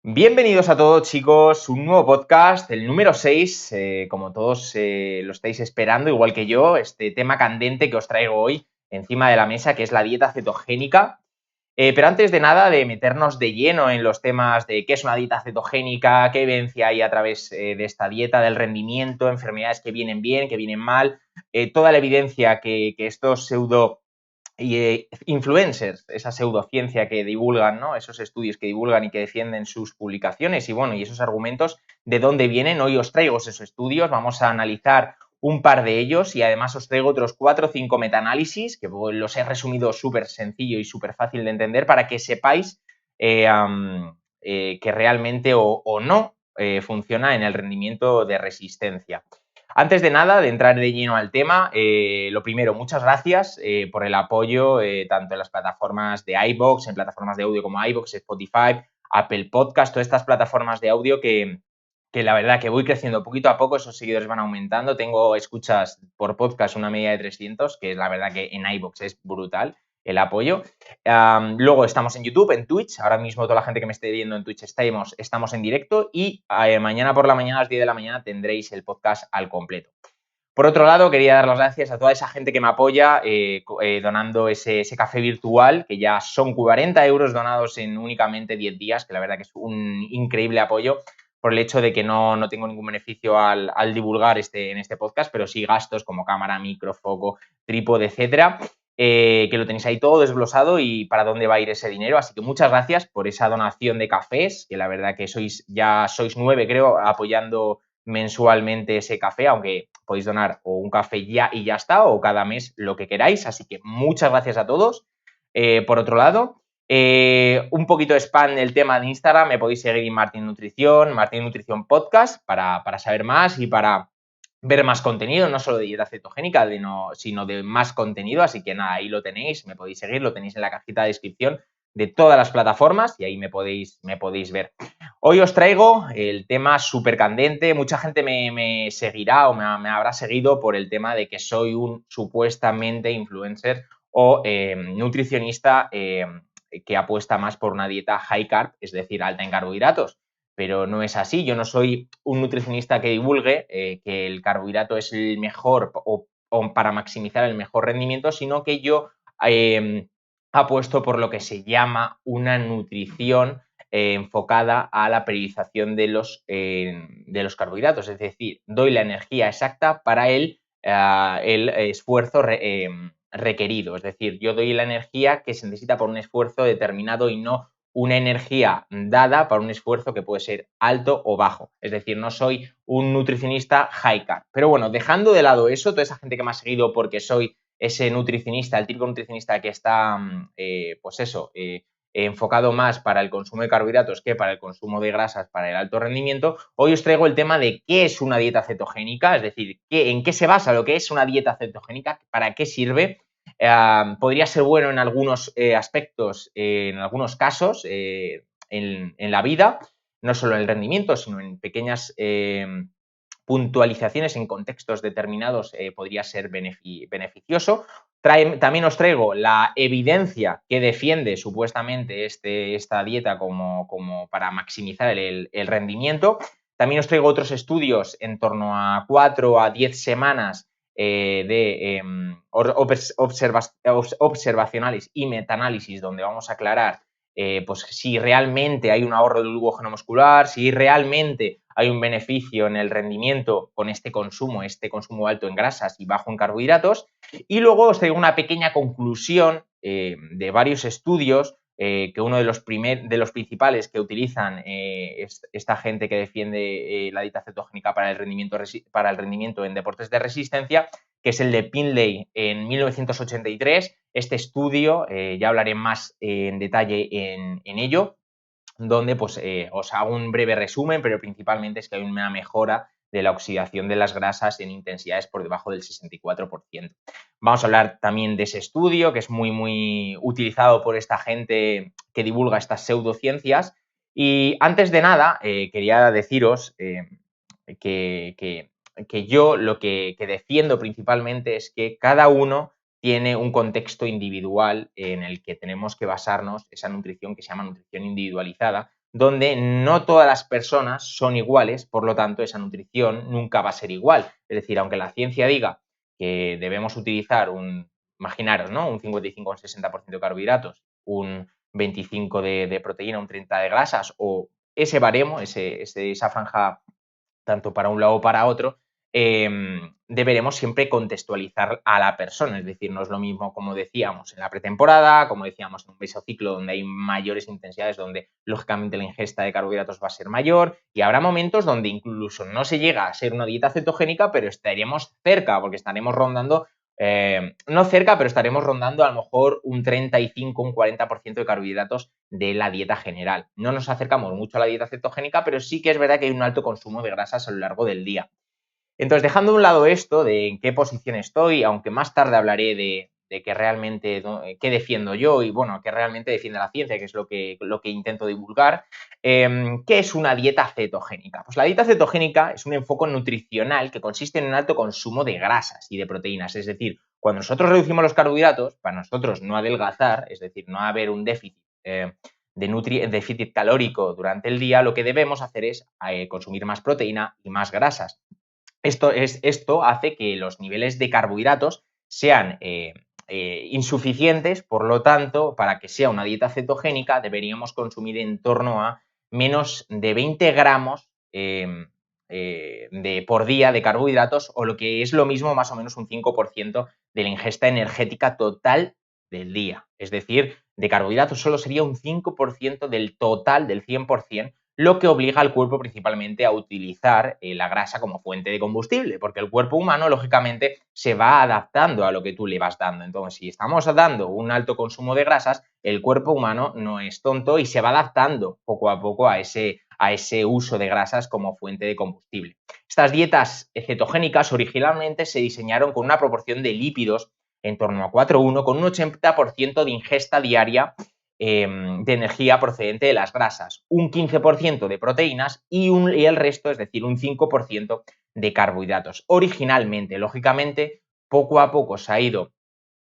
Bienvenidos a todos, chicos, un nuevo podcast, el número 6, como todos lo estáis esperando, igual que yo, este tema candente que os traigo hoy encima de la mesa, que es la dieta cetogénica. Pero antes de nada, de meternos de lleno en los temas de qué es una dieta cetogénica, qué evidencia hay a través de esta dieta, del rendimiento, enfermedades que vienen bien, que vienen mal, toda la evidencia que estos pseudo influencers, esa pseudociencia que divulgan, ¿no? Esos estudios que divulgan y que defienden sus publicaciones y bueno, y esos argumentos, ¿de dónde vienen? Hoy os traigo esos estudios, vamos a analizar un par de ellos y además os traigo otros 4 o 5 metaanálisis que los he resumido súper sencillo y súper fácil de entender para que sepáis que realmente o no funciona en el rendimiento de resistencia. Antes de nada, de entrar de lleno al tema, lo primero, muchas gracias por el apoyo tanto en las plataformas de iVoox, en plataformas de audio como iVoox, Spotify, Apple Podcast, todas estas plataformas de audio que la verdad que voy creciendo poquito a poco, esos seguidores van aumentando, tengo escuchas por podcast una media de 300, que es la verdad que en iVoox es brutal el apoyo. Luego estamos en YouTube, en Twitch, ahora mismo toda la gente que me esté viendo en Twitch estamos en directo y mañana por la mañana a las 10 de la mañana tendréis el podcast al completo. Por otro lado, quería dar las gracias a toda esa gente que me apoya donando ese café virtual, que ya son 40 euros donados en únicamente 10 días, que la verdad que es un increíble apoyo por el hecho de que no tengo ningún beneficio al divulgar en este podcast, pero sí gastos como cámara, micro, foco, trípode, etcétera, que lo tenéis ahí todo desglosado y para dónde va a ir ese dinero. Así que muchas gracias por esa donación de cafés, que la verdad que sois 9, creo, apoyando mensualmente ese café, aunque podéis donar o un café ya y ya está, o cada mes lo que queráis. Así que muchas gracias a todos. Por otro lado, un poquito de spam del tema de Instagram, me podéis seguir en Martín Nutrición Podcast para saber más y para ver más contenido, no solo de dieta cetogénica, sino de más contenido. Así que nada, ahí lo tenéis, me podéis seguir, lo tenéis en la cajita de descripción de todas las plataformas y ahí me podéis ver. Hoy os traigo el tema súper candente. Mucha gente me seguirá o me habrá seguido por el tema de que soy un supuestamente influencer o nutricionista que apuesta más por una dieta high carb, es decir, alta en carbohidratos. Pero no es así. Yo no soy un nutricionista que divulgue que el carbohidrato es el mejor o para maximizar el mejor rendimiento, sino que yo apuesto por lo que se llama una nutrición enfocada a la periodización de los carbohidratos, es decir, doy la energía exacta para el esfuerzo requerido, es decir, yo doy la energía que se necesita por un esfuerzo determinado y no una energía dada para un esfuerzo que puede ser alto o bajo, es decir, no soy un nutricionista high carb. Pero bueno, dejando de lado eso, toda esa gente que me ha seguido porque soy ese nutricionista, el típico nutricionista que está, pues eso, enfocado más para el consumo de carbohidratos que para el consumo de grasas para el alto rendimiento, hoy os traigo el tema de qué es una dieta cetogénica, es decir, en qué se basa lo que es una dieta cetogénica, para qué sirve. Podría ser bueno en algunos aspectos, en algunos casos en la vida, no solo en el rendimiento, sino en pequeñas puntualizaciones en contextos determinados podría ser beneficioso. También os traigo la evidencia que defiende supuestamente esta dieta como para maximizar el rendimiento. También os traigo otros estudios en torno a 4 a 10 semanas de observacionales y metaanálisis donde vamos a aclarar pues si realmente hay un ahorro de glucógeno muscular, si realmente hay un beneficio en el rendimiento con este consumo alto en grasas y bajo en carbohidratos. Y luego os traigo una pequeña conclusión de varios estudios que uno de los principales que utilizan esta gente que defiende la dieta cetogénica para el rendimiento en deportes de resistencia, que es el de Pinley en 1983. Este estudio, ya hablaré más en detalle en ello, donde pues os hago un breve resumen, pero principalmente es que hay una mejora de la oxidación de las grasas en intensidades por debajo del 64%. Vamos a hablar también de ese estudio, que es muy utilizado por esta gente que divulga estas pseudociencias. Y antes de nada, quería deciros que yo lo que defiendo principalmente es que cada uno tiene un contexto individual en el que tenemos que basarnos esa nutrición que se llama nutrición individualizada, donde no todas las personas son iguales, por lo tanto, esa nutrición nunca va a ser igual. Es decir, aunque la ciencia diga que debemos utilizar imaginaros, ¿no? Un 55 o un 60% de carbohidratos, un 25 de proteína, un 30 de grasas, o ese baremo, esa franja tanto para un lado o para otro, deberemos siempre contextualizar a la persona. Es decir, no es lo mismo, como decíamos, en la pretemporada, como decíamos en un mesociclo donde hay mayores intensidades, donde lógicamente la ingesta de carbohidratos va a ser mayor, y habrá momentos donde incluso no se llega a ser una dieta cetogénica, pero estaríamos cerca, porque estaremos rondando no cerca, pero estaremos rondando a lo mejor un 35, un 40% de carbohidratos de la dieta general. No nos acercamos mucho a la dieta cetogénica, pero sí que es verdad que hay un alto consumo de grasas a lo largo del día. Entonces, dejando de un lado esto de en qué posición estoy, aunque más tarde hablaré de qué realmente, qué defiendo yo y, bueno, qué realmente defiende la ciencia, que es lo que intento divulgar, ¿qué es una dieta cetogénica? Pues la dieta cetogénica es un enfoque nutricional que consiste en un alto consumo de grasas y de proteínas. Es decir, cuando nosotros reducimos los carbohidratos, para nosotros no adelgazar, es decir, no haber un déficit déficit calórico durante el día, lo que debemos hacer es consumir más proteína y más grasas. Esto hace que los niveles de carbohidratos sean insuficientes, por lo tanto, para que sea una dieta cetogénica deberíamos consumir en torno a menos de 20 gramos por día de carbohidratos, o lo que es lo mismo, más o menos un 5% de la ingesta energética total del día. Es decir, de carbohidratos solo sería un 5% del total, del 100%, lo que obliga al cuerpo principalmente a utilizar la grasa como fuente de combustible, porque el cuerpo humano, lógicamente, se va adaptando a lo que tú le vas dando. Entonces, si estamos dando un alto consumo de grasas, el cuerpo humano no es tonto y se va adaptando poco a poco a ese uso de grasas como fuente de combustible. Estas dietas cetogénicas originalmente se diseñaron con una proporción de lípidos en torno a 4:1, con un 80% de ingesta diaria de energía procedente de las grasas, un 15% de proteínas y el resto, es decir, un 5% de carbohidratos. Originalmente, lógicamente, poco a poco se ha ido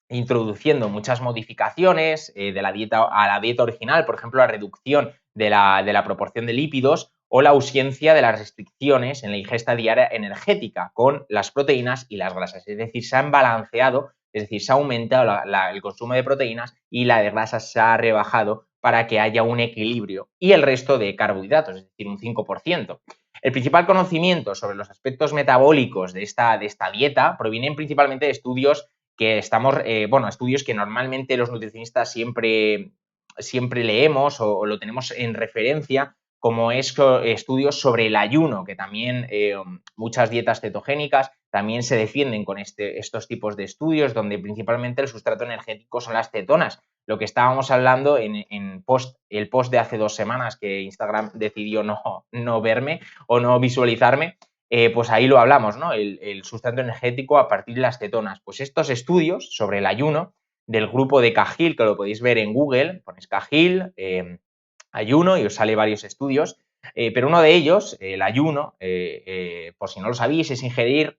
introduciendo muchas modificaciones de la dieta a la dieta original, por ejemplo, la reducción de la proporción de lípidos o la ausencia de las restricciones en la ingesta diaria energética con las proteínas y las grasas. Es decir, se han balanceado, es decir, se ha aumentado el consumo de proteínas y la de grasas se ha rebajado para que haya un equilibrio, y el resto de carbohidratos, es decir, un 5%. El principal conocimiento sobre los aspectos metabólicos de esta dieta provienen principalmente de estudios que estudios que normalmente los nutricionistas siempre leemos o lo tenemos en referencia, como estudios sobre el ayuno, que también muchas dietas cetogénicas también se defienden con estos tipos de estudios, donde principalmente el sustrato energético son las cetonas. Lo que estábamos hablando en el post de hace 2 semanas, que Instagram decidió no verme o no visualizarme, pues ahí lo hablamos, ¿no? El sustrato energético a partir de las cetonas. Pues estos estudios sobre el ayuno del grupo de Cahill, que lo podéis ver en Google, ponéis Cahill, ayuno, y os sale varios estudios, pero uno de ellos, el ayuno, por si no lo sabéis, es ingerir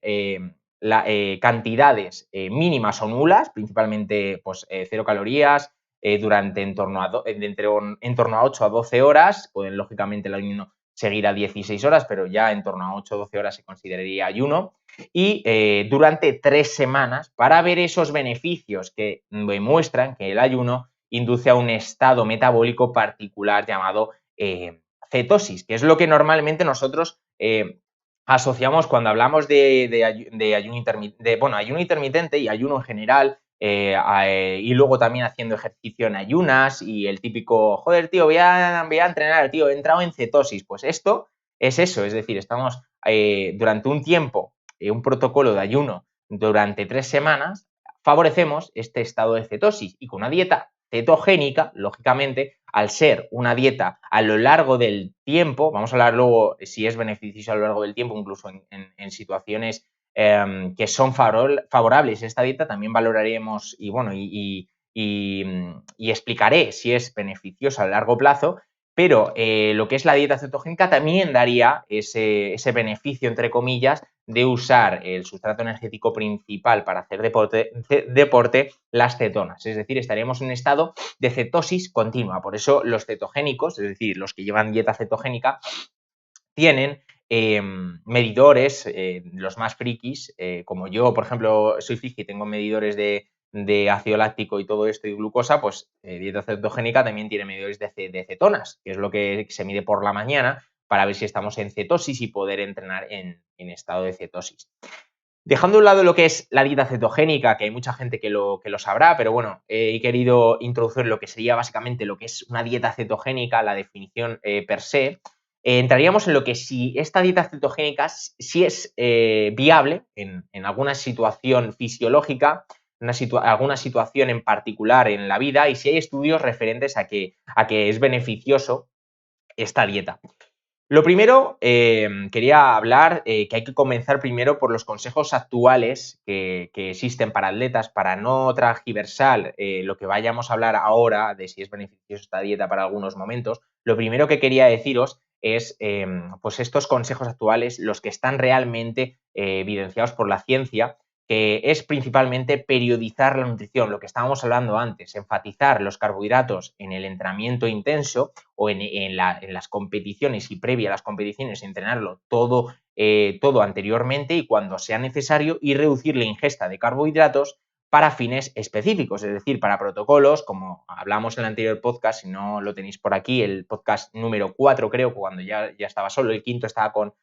cantidades mínimas o nulas, principalmente pues, 0 calorías, durante en torno a 8 a 12 horas. Pueden, lógicamente, el ayuno seguir a 16 horas, pero ya en torno a 8 o 12 horas se consideraría ayuno, y durante 3 semanas, para ver esos beneficios que demuestran que el ayuno induce a un estado metabólico particular llamado cetosis, que es lo que normalmente nosotros asociamos cuando hablamos de ayuno intermitente, ayuno intermitente y ayuno en general, y luego también haciendo ejercicio en ayunas, y el típico, joder, tío, voy a entrenar, tío, he entrado en cetosis. Pues esto es eso, es decir, estamos durante un tiempo, un protocolo de ayuno durante 3 semanas, favorecemos este estado de cetosis, y con una dieta cetogénica, lógicamente, al ser una dieta a lo largo del tiempo, vamos a hablar luego si es beneficioso a lo largo del tiempo, incluso en situaciones que son favorables a esta dieta, también valoraremos y explicaré si es beneficiosa a largo plazo. pero lo que es la dieta cetogénica también daría ese beneficio, entre comillas, de usar el sustrato energético principal para hacer deporte, las cetonas. Es decir, estaríamos en un estado de cetosis continua. Por eso los cetogénicos, es decir, los que llevan dieta cetogénica, tienen medidores, los más frikis, como yo, por ejemplo, soy friki y tengo medidores de ácido láctico y todo esto y glucosa, pues dieta cetogénica también tiene medidores de cetonas, que es lo que se mide por la mañana para ver si estamos en cetosis y poder entrenar en estado de cetosis. Dejando a un lado lo que es la dieta cetogénica, que hay mucha gente que lo sabrá, pero bueno, he querido introducir lo que sería básicamente lo que es una dieta cetogénica, la definición per se. Entraríamos en lo que si esta dieta cetogénica si es viable en alguna situación fisiológica, alguna situación en particular en la vida, y si hay estudios referentes a que es beneficioso esta dieta. Lo primero, quería hablar que hay que comenzar primero por los consejos actuales que existen para atletas, para no transgiversar lo que vayamos a hablar ahora de si es beneficiosa esta dieta para algunos momentos. Lo primero que quería deciros es pues estos consejos actuales, los que están realmente evidenciados por la ciencia, que es principalmente periodizar la nutrición, lo que estábamos hablando antes, enfatizar los carbohidratos en el entrenamiento intenso o en las competiciones y previa a las competiciones, entrenarlo todo anteriormente y cuando sea necesario, y reducir la ingesta de carbohidratos para fines específicos, es decir, para protocolos, como hablamos en el anterior podcast, si no lo tenéis por aquí, el podcast número 4 creo, cuando ya estaba solo, el quinto estaba con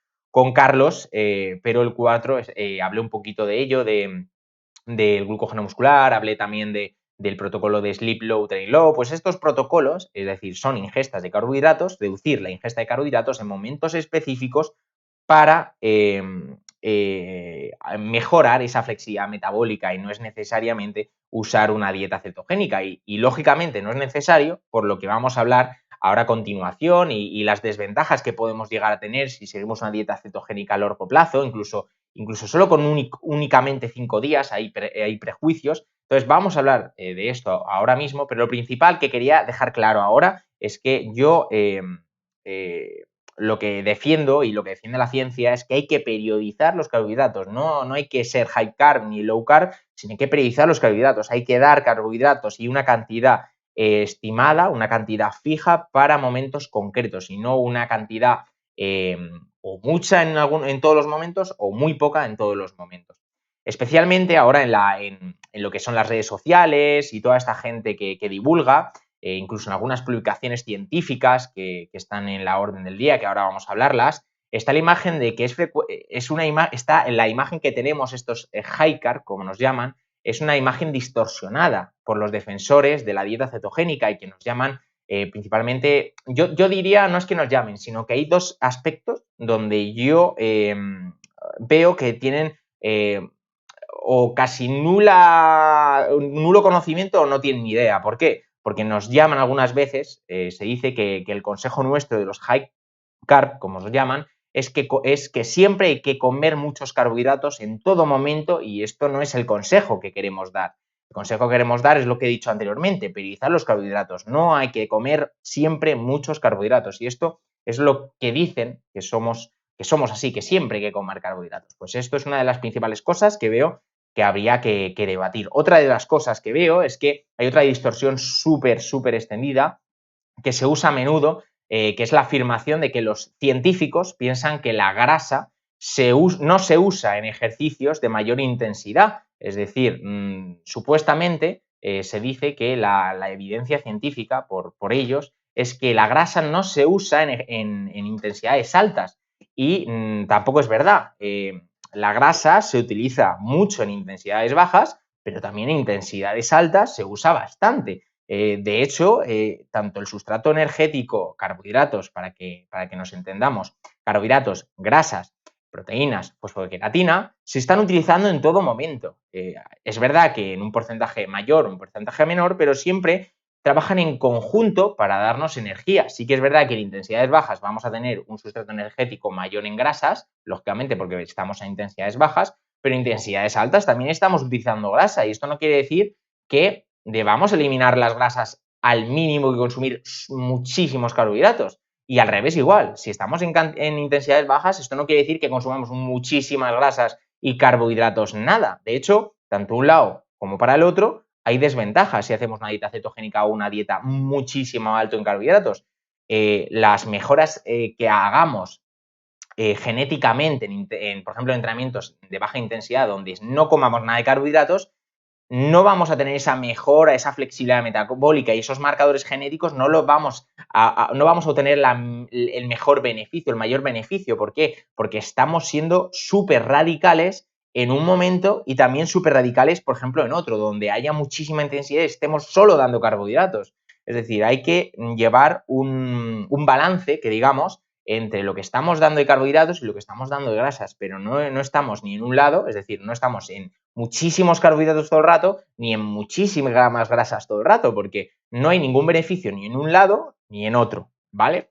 Carlos, pero el 4 hablé un poquito de ello, del glucógeno muscular, hablé también del protocolo de Sleep Low, Train Low. Pues estos protocolos, es decir, son ingestas de carbohidratos, reducir la ingesta de carbohidratos en momentos específicos para mejorar esa flexibilidad metabólica, y no es necesariamente usar una dieta cetogénica y lógicamente no es necesario, por lo que vamos a hablar ahora a continuación y las desventajas que podemos llegar a tener si seguimos una dieta cetogénica a largo plazo, incluso solo con únicamente 5 días hay prejuicios. Entonces vamos a hablar de esto ahora mismo, pero lo principal que quería dejar claro ahora es que yo lo que defiendo y lo que defiende la ciencia es que hay que periodizar los carbohidratos, no hay que ser high carb ni low carb, sino hay que periodizar los carbohidratos, hay que dar carbohidratos y una cantidad estimada, una cantidad fija para momentos concretos y no una cantidad o mucha en todos los momentos o muy poca en todos los momentos. Especialmente ahora en lo que son las redes sociales y toda esta gente que divulga, incluso en algunas publicaciones científicas que están en la orden del día, que ahora vamos a hablarlas, está la imagen de que está en la imagen que tenemos estos high carb, como nos llaman, es una imagen distorsionada por los defensores de la dieta cetogénica y que nos llaman principalmente, yo diría, no es que nos llamen, sino que hay dos aspectos donde yo veo que tienen o casi nulo conocimiento o no tienen ni idea. ¿Por qué? Porque nos llaman algunas veces, se dice que el consejo nuestro de los high carb, como nos llaman, es que siempre hay que comer muchos carbohidratos en todo momento, y esto no es el consejo que queremos dar. El consejo que queremos dar es lo que he dicho anteriormente, priorizar los carbohidratos. No hay que comer siempre muchos carbohidratos, y esto es lo que dicen que somos así, que siempre hay que comer carbohidratos. Pues esto es una de las principales cosas que veo que habría que debatir. Otra de las cosas que veo es que hay otra distorsión súper extendida que se usa a menudo, que es la afirmación de que los científicos piensan que la grasa no se usa en ejercicios de mayor intensidad. Es decir, supuestamente se dice que la evidencia científica por ellos es que la grasa no se usa en intensidades altas, y tampoco es verdad. La grasa se utiliza mucho en intensidades bajas, pero también en intensidades altas se usa bastante. De hecho, tanto el sustrato energético, carbohidratos, para que nos entendamos, carbohidratos, grasas, proteínas, fosfoqueratina, se están utilizando en todo momento. Es verdad que en un porcentaje mayor o un porcentaje menor, pero siempre trabajan en conjunto para darnos energía. Sí que es verdad que en intensidades bajas vamos a tener un sustrato energético mayor en grasas, lógicamente porque estamos en intensidades bajas, pero en intensidades altas también estamos utilizando grasa, y esto no quiere decir que debamos eliminar las grasas al mínimo que consumir muchísimos carbohidratos. Y al revés igual, si estamos en intensidades bajas, esto no quiere decir que consumamos muchísimas grasas y carbohidratos nada. De hecho, tanto un lado como para el otro hay desventajas si hacemos una dieta cetogénica o una dieta muchísimo alto en carbohidratos. Las mejoras que hagamos genéticamente, por ejemplo, en entrenamientos de baja intensidad donde no comamos nada de carbohidratos, no vamos a tener esa mejora, esa flexibilidad metabólica y esos marcadores genéticos, no vamos a obtener el mejor beneficio, el mayor beneficio. ¿Por qué? Porque estamos siendo súper radicales en un momento y también súper radicales, por ejemplo, en otro, donde haya muchísima intensidad y estemos solo dando carbohidratos. Es decir, hay que llevar un balance, que digamos, entre lo que estamos dando de carbohidratos y lo que estamos dando de grasas, pero no estamos ni en un lado, es decir, no estamos en muchísimos carbohidratos todo el rato, ni en muchísimas grasas todo el rato, porque no hay ningún beneficio ni en un lado ni en otro, ¿vale?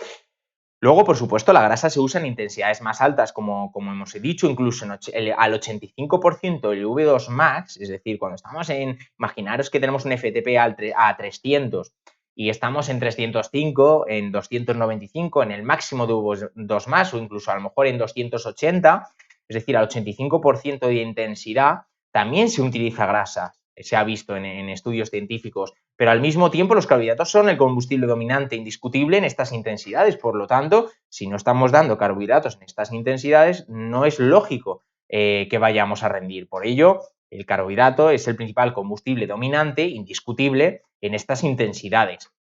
Luego, por supuesto, la grasa se usa en intensidades más altas, como hemos dicho, incluso al 85% del V2 max, es decir, cuando estamos imaginaros que tenemos un FTP a 300 y estamos en 305, en 295, en el máximo de V2 max o incluso a lo mejor en 280, es decir, al 85% de intensidad, también se utiliza grasa, se ha visto en estudios científicos, pero al mismo tiempo los carbohidratos son el combustible dominante indiscutible en estas intensidades. Por lo tanto, si no estamos dando carbohidratos en estas intensidades, no es lógico que vayamos a rendir. Por ello, el carbohidrato es el principal combustible dominante indiscutible en estas intensidades.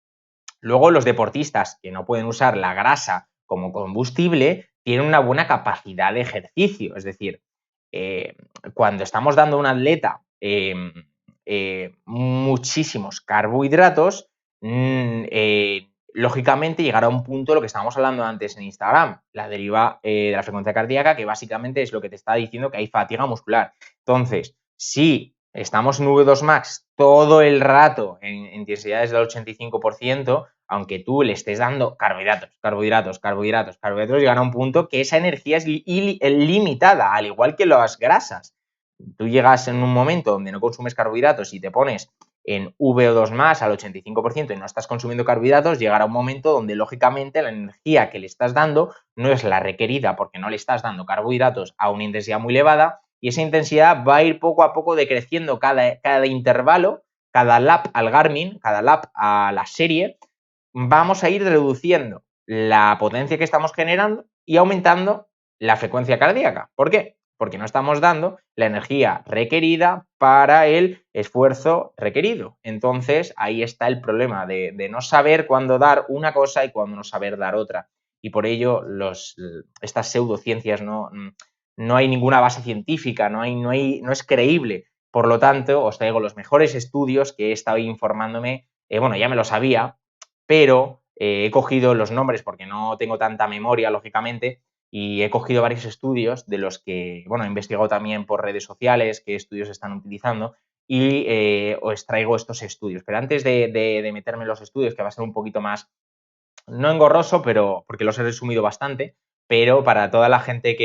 Luego, los deportistas que no pueden usar la grasa como combustible tienen una buena capacidad de ejercicio. Es decir, cuando estamos dando a un atleta muchísimos carbohidratos, lógicamente llegará a un punto, lo que estábamos hablando antes en Instagram, la deriva de la frecuencia cardíaca, que básicamente es lo que te está diciendo que hay fatiga muscular. Entonces, si estamos en V2 max todo el rato en intensidades del 85%, aunque tú le estés dando carbohidratos, llegará a un punto que esa energía es limitada, al igual que las grasas. Tú llegas en un momento donde no consumes carbohidratos y te pones en VO2 más al 85% y no estás consumiendo carbohidratos, llegará un momento donde lógicamente la energía que le estás dando no es la requerida porque no le estás dando carbohidratos a una intensidad muy elevada y esa intensidad va a ir poco a poco decreciendo cada intervalo, cada lap al Garmin, cada lap a la serie, vamos a ir reduciendo la potencia que estamos generando y aumentando la frecuencia cardíaca. ¿Por qué? Porque no estamos dando la energía requerida para el esfuerzo requerido. Entonces, ahí está el problema de no saber cuándo dar una cosa y cuándo no saber dar otra. Y por ello, estas pseudociencias no hay ninguna base científica, no es creíble. Por lo tanto, os traigo los mejores estudios que he estado informándome. Bueno, ya me lo sabía, pero he cogido los nombres porque no tengo tanta memoria, lógicamente, y he cogido varios estudios de los que, bueno, he investigado también por redes sociales qué estudios están utilizando y os traigo estos estudios. Pero antes de meterme en los estudios, que va a ser un poquito más, no engorroso, pero porque los he resumido bastante, pero para toda la gente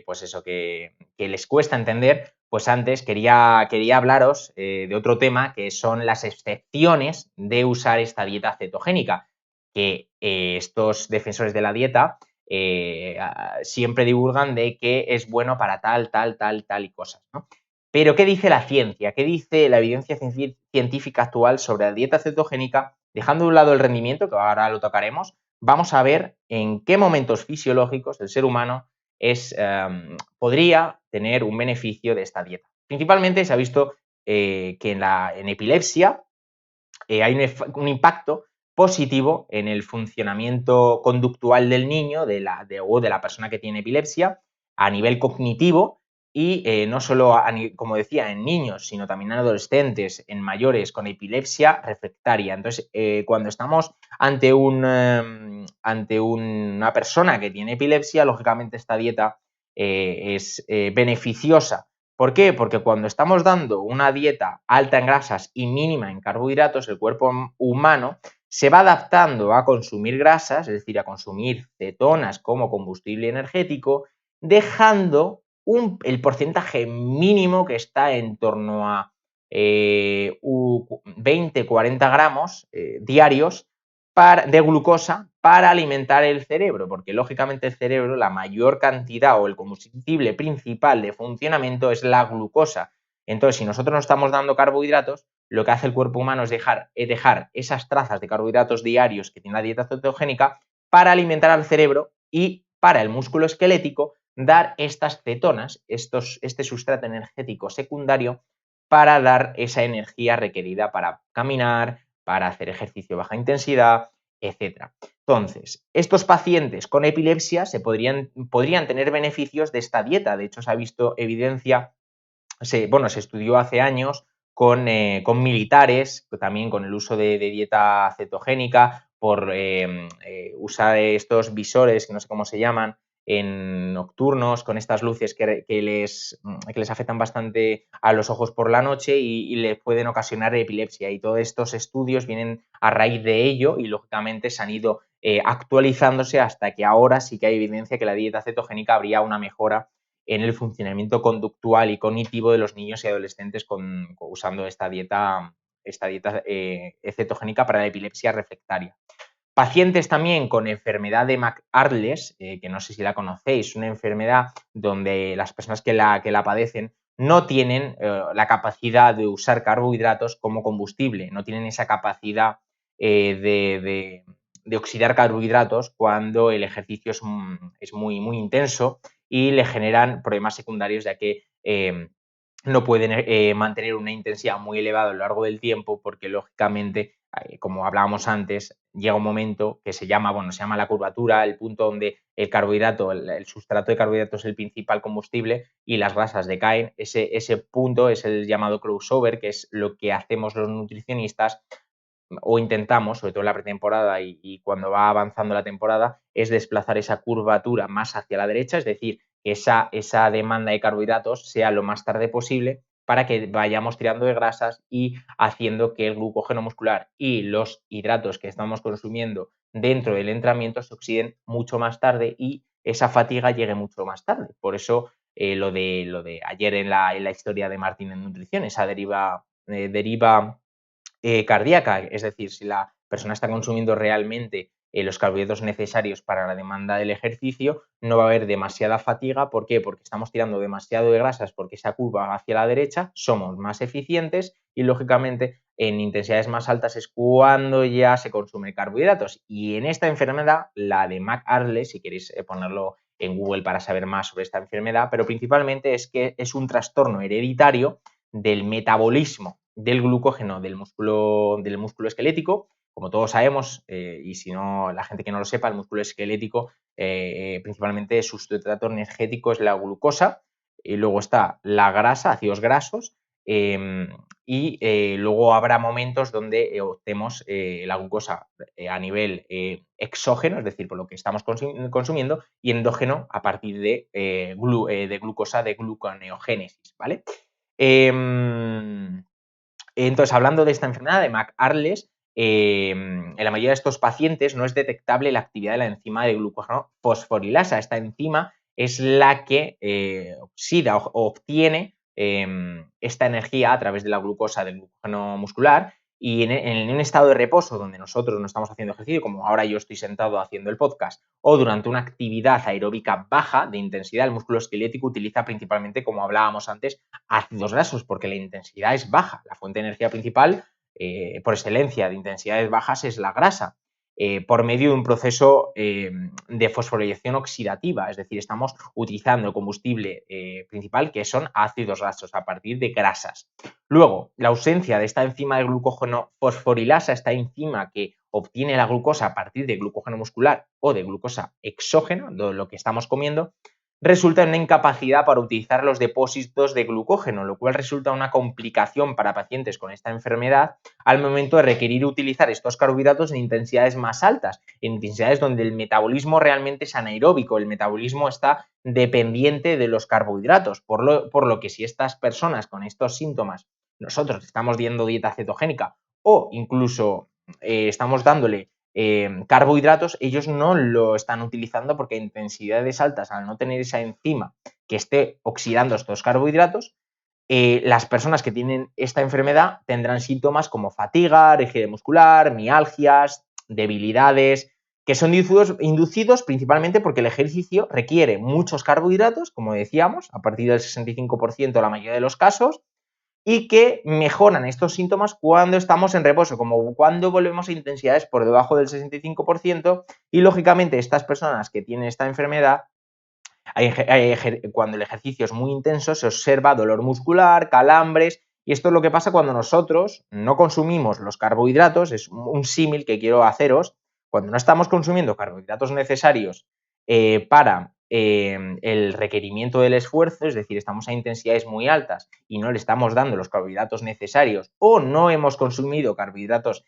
pues eso, que les cuesta entender, pues antes quería hablaros de otro tema que son las excepciones de usar esta dieta cetogénica, que estos defensores de la dieta siempre divulgan de que es bueno para tal y cosas, ¿no? Pero, ¿qué dice la ciencia? ¿Qué dice la evidencia científica actual sobre la dieta cetogénica? Dejando de un lado el rendimiento, que ahora lo tocaremos, vamos a ver en qué momentos fisiológicos el ser humano podría tener un beneficio de esta dieta. Principalmente se ha visto que en epilepsia hay un impacto positivo en el funcionamiento conductual del niño o de la persona que tiene epilepsia a nivel cognitivo y no solo, como decía, en niños, sino también en adolescentes, en mayores con epilepsia refractaria. Entonces, cuando estamos ante una persona que tiene epilepsia, lógicamente esta dieta es beneficiosa. ¿Por qué? Porque cuando estamos dando una dieta alta en grasas y mínima en carbohidratos, el cuerpo humano se va adaptando a consumir grasas, es decir, a consumir cetonas como combustible energético, dejando el porcentaje mínimo que está en torno a 20-40 gramos diarios de glucosa para alimentar el cerebro, porque lógicamente el cerebro, la mayor cantidad o el combustible principal de funcionamiento es la glucosa. Entonces, si nosotros no estamos dando carbohidratos, lo que hace el cuerpo humano es dejar esas trazas de carbohidratos diarios que tiene la dieta cetogénica para alimentar al cerebro y para el músculo esquelético dar estas cetonas, este sustrato energético secundario, para dar esa energía requerida para caminar, para hacer ejercicio de baja intensidad, etc. Entonces, estos pacientes con epilepsia podrían tener beneficios de esta dieta. De hecho, se ha visto evidencia, se estudió hace años con militares, también con el uso de dieta cetogénica, por usar estos visores, que no sé cómo se llaman, en nocturnos, con estas luces que les afectan bastante a los ojos por la noche y les pueden ocasionar epilepsia. Y todos estos estudios vienen a raíz de ello y, lógicamente, se han ido actualizándose hasta que ahora sí que hay evidencia que la dieta cetogénica habría una mejora en el funcionamiento conductual y cognitivo de los niños y adolescentes usando esta dieta cetogénica para la epilepsia refractaria. Pacientes también con enfermedad de McArdles, que no sé si la conocéis, una enfermedad donde las personas que la padecen no tienen la capacidad de usar carbohidratos como combustible, no tienen esa capacidad de oxidar carbohidratos cuando el ejercicio es muy, muy intenso y le generan problemas secundarios, ya que no pueden mantener una intensidad muy elevada a lo largo del tiempo porque, lógicamente, como hablábamos antes, llega un momento que se llama la curvatura, el punto donde el carbohidrato, el sustrato de carbohidratos es el principal combustible y las grasas decaen. Ese punto es el llamado crossover, que es lo que hacemos los nutricionistas o intentamos, sobre todo en la pretemporada y cuando va avanzando la temporada, es desplazar esa curvatura más hacia la derecha, es decir, que esa demanda de carbohidratos sea lo más tarde posible para que vayamos tirando de grasas y haciendo que el glucógeno muscular y los hidratos que estamos consumiendo dentro del entrenamiento se oxiden mucho más tarde y esa fatiga llegue mucho más tarde. Por eso lo de ayer en la historia de Martín en nutrición, esa deriva cardíaca, es decir, si la persona está consumiendo realmente los carbohidratos necesarios para la demanda del ejercicio, no va a haber demasiada fatiga. ¿Por qué? Porque estamos tirando demasiado de grasas, porque esa curva va hacia la derecha, somos más eficientes y, lógicamente, en intensidades más altas es cuando ya se consumen carbohidratos. Y en esta enfermedad, la de McArdle, si queréis ponerlo en Google para saber más sobre esta enfermedad, pero principalmente es que es un trastorno hereditario del metabolismo del glucógeno del músculo esquelético. Como todos sabemos, y si no, la gente que no lo sepa, el músculo esquelético principalmente su sustrato energético es la glucosa, y luego está la grasa, ácidos grasos, y luego habrá momentos donde obtenemos la glucosa a nivel exógeno, es decir, por lo que estamos consumiendo, y endógeno a partir de glucosa de gluconeogénesis, ¿vale? Entonces, hablando de esta enfermedad de McArdles, en la mayoría de estos pacientes no es detectable la actividad de la enzima de glucógeno fosforilasa. Esta enzima es la que oxida o obtiene esta energía a través de la glucosa del glucógeno muscular, y en un estado de reposo donde nosotros no estamos haciendo ejercicio, como ahora yo estoy sentado haciendo el podcast, o durante una actividad aeróbica baja de intensidad, el músculo esquelético utiliza principalmente, como hablábamos antes, ácidos grasos, porque la intensidad es baja. La fuente de energía principal, por excelencia de intensidades bajas, es la grasa, por medio de un proceso de fosforilación oxidativa, es decir, estamos utilizando el combustible principal, que son ácidos grasos, a partir de grasas. Luego, la ausencia de esta enzima de glucógeno fosforilasa, esta enzima que obtiene la glucosa a partir de glucógeno muscular o de glucosa exógena, de lo que estamos comiendo, resulta en una incapacidad para utilizar los depósitos de glucógeno, lo cual resulta una complicación para pacientes con esta enfermedad al momento de requerir utilizar estos carbohidratos en intensidades más altas, en intensidades donde el metabolismo realmente es anaeróbico, el metabolismo está dependiente de los carbohidratos, por lo que si estas personas con estos síntomas nosotros estamos viendo dieta cetogénica o incluso estamos dándole carbohidratos, ellos no lo están utilizando porque a intensidades altas, al no tener esa enzima que esté oxidando estos carbohidratos, las personas que tienen esta enfermedad tendrán síntomas como fatiga, rigidez muscular, mialgias, debilidades, que son inducidos principalmente porque el ejercicio requiere muchos carbohidratos, como decíamos, a partir del 65% en la mayoría de los casos, y que mejoran estos síntomas cuando estamos en reposo, como cuando volvemos a intensidades por debajo del 65%, y lógicamente estas personas que tienen esta enfermedad, cuando el ejercicio es muy intenso, se observa dolor muscular, calambres, y esto es lo que pasa cuando nosotros no consumimos los carbohidratos. Es un símil que quiero haceros. Cuando no estamos consumiendo carbohidratos necesarios para el requerimiento del esfuerzo, es decir, estamos a intensidades muy altas y no le estamos dando los carbohidratos necesarios, o no hemos consumido carbohidratos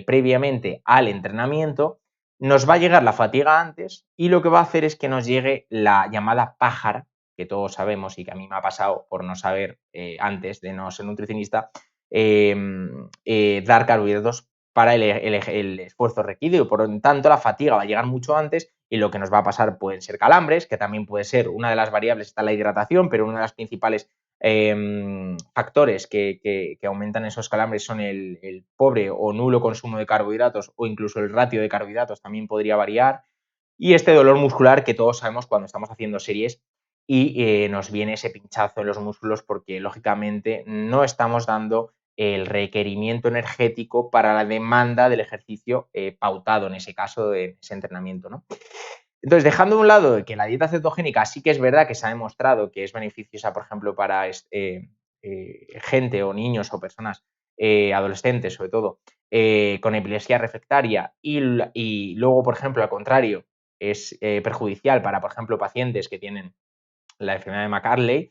previamente al entrenamiento, nos va a llegar la fatiga antes, y lo que va a hacer es que nos llegue la llamada pájara, que todos sabemos y que a mí me ha pasado por no saber antes de no ser nutricionista, dar carbohidratos para el esfuerzo requerido. Por lo tanto, la fatiga va a llegar mucho antes, y lo que nos va a pasar pueden ser calambres, que también puede ser una de las variables, está la hidratación, pero una de las principales factores que aumentan esos calambres son el pobre o nulo consumo de carbohidratos, o incluso el ratio de carbohidratos también podría variar, y este dolor muscular que todos sabemos cuando estamos haciendo series y nos viene ese pinchazo en los músculos porque lógicamente no estamos dando el requerimiento energético para la demanda del ejercicio pautado, en ese caso de ese entrenamiento, ¿no? Entonces, dejando de un lado que la dieta cetogénica sí que es verdad que se ha demostrado que es beneficiosa, por ejemplo, para gente o niños o personas adolescentes, sobre todo, con epilepsia refractaria, y luego, por ejemplo, al contrario, es perjudicial para, por ejemplo, pacientes que tienen la enfermedad de McArdley.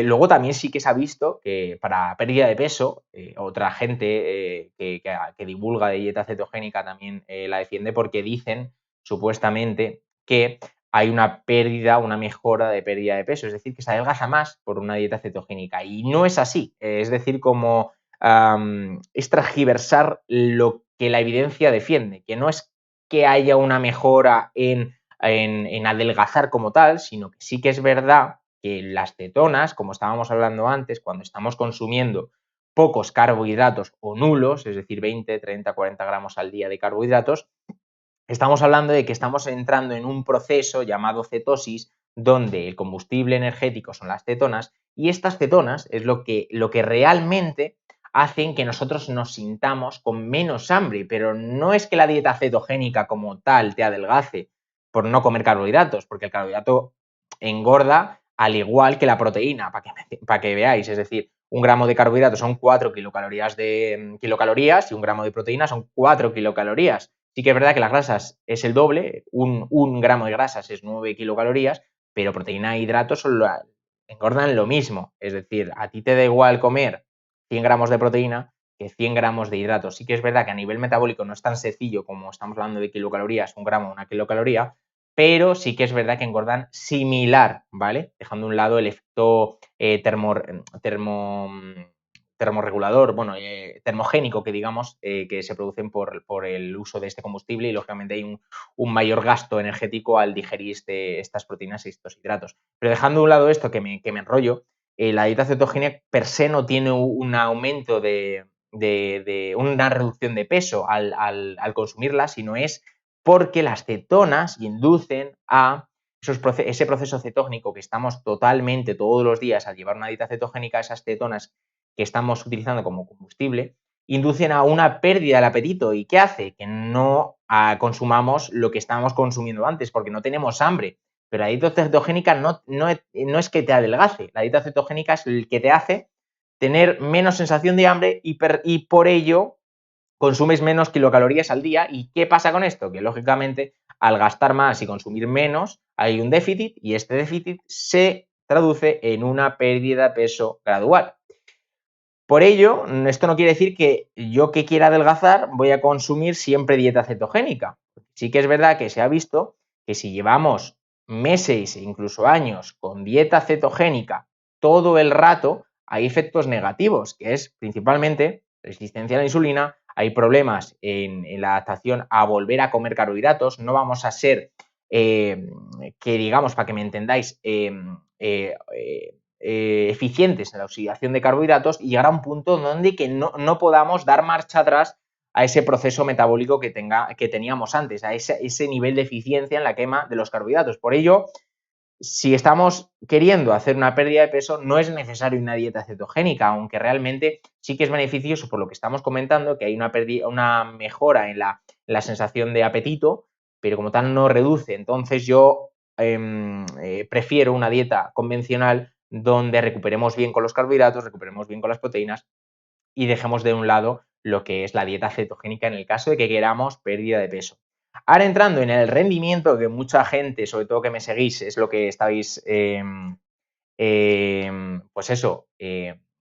Luego también sí que se ha visto que para pérdida de peso, otra gente que divulga de dieta cetogénica también la defiende, porque dicen supuestamente que hay una pérdida, una mejora de pérdida de peso, es decir, que se adelgaza más por una dieta cetogénica, y no es así. Es decir, como es transgiversar lo que la evidencia defiende, que no es que haya una mejora en adelgazar como tal, sino que sí que es verdad que las cetonas, como estábamos hablando antes, cuando estamos consumiendo pocos carbohidratos o nulos, es decir, 20, 30, 40 gramos al día de carbohidratos, estamos hablando de que estamos entrando en un proceso llamado cetosis, donde el combustible energético son las cetonas, y estas cetonas es lo que realmente hacen que nosotros nos sintamos con menos hambre, pero no es que la dieta cetogénica como tal te adelgace por no comer carbohidratos, porque el carbohidrato engorda al igual que la proteína, para que veáis. Es decir, un gramo de carbohidratos son 4 kilocalorías y un gramo de proteína son 4 kilocalorías. Sí que es verdad que las grasas es el doble, un gramo de grasas es 9 kilocalorías, pero proteína e hidratos engordan lo mismo. Es decir, a ti te da igual comer 100 gramos de proteína que 100 gramos de hidratos. Sí que es verdad que a nivel metabólico no es tan sencillo como estamos hablando de kilocalorías, un gramo, una kilocaloría, pero sí que es verdad que engordan similar, ¿vale? Dejando a un lado el efecto termorregulador, bueno, termogénico, que digamos, que se producen por el uso de este combustible, y lógicamente hay un mayor gasto energético al digerir estas proteínas y estos hidratos. Pero dejando a un lado esto, que me enrollo, la dieta cetogénica per se no tiene un aumento de una reducción de peso al consumirla, sino es porque las cetonas inducen a ese proceso cetógenico que estamos totalmente todos los días al llevar una dieta cetogénica. Esas cetonas que estamos utilizando como combustible inducen a una pérdida del apetito. ¿Y qué hace? Que no consumamos lo que estábamos consumiendo antes, porque no tenemos hambre. Pero la dieta cetogénica no es que te adelgace, la dieta cetogénica es el que te hace tener menos sensación de hambre, y por ello consumes menos kilocalorías al día. ¿Y qué pasa con esto? Que lógicamente al gastar más y consumir menos hay un déficit, y este déficit se traduce en una pérdida de peso gradual. Por ello, esto no quiere decir que yo, que quiera adelgazar, voy a consumir siempre dieta cetogénica. Sí que es verdad que se ha visto que si llevamos meses e incluso años con dieta cetogénica todo el rato, hay efectos negativos, que es principalmente resistencia a la insulina, hay problemas en la adaptación a volver a comer carbohidratos, no vamos a ser, que digamos, para que me entendáis, eficientes en la oxidación de carbohidratos y llegar a un punto donde que no podamos dar marcha atrás a ese proceso metabólico que teníamos antes, a ese nivel de eficiencia en la quema de los carbohidratos. Por ello, si estamos queriendo hacer una pérdida de peso, no es necesario una dieta cetogénica, aunque realmente sí que es beneficioso por lo que estamos comentando, que hay una mejora en la sensación de apetito, pero como tal no reduce. Entonces yo prefiero una dieta convencional donde recuperemos bien con los carbohidratos, recuperemos bien con las proteínas y dejemos de un lado lo que es la dieta cetogénica en el caso de que queramos pérdida de peso. Ahora entrando en el rendimiento, que mucha gente, sobre todo que me seguís, es lo que estáis, pues eso,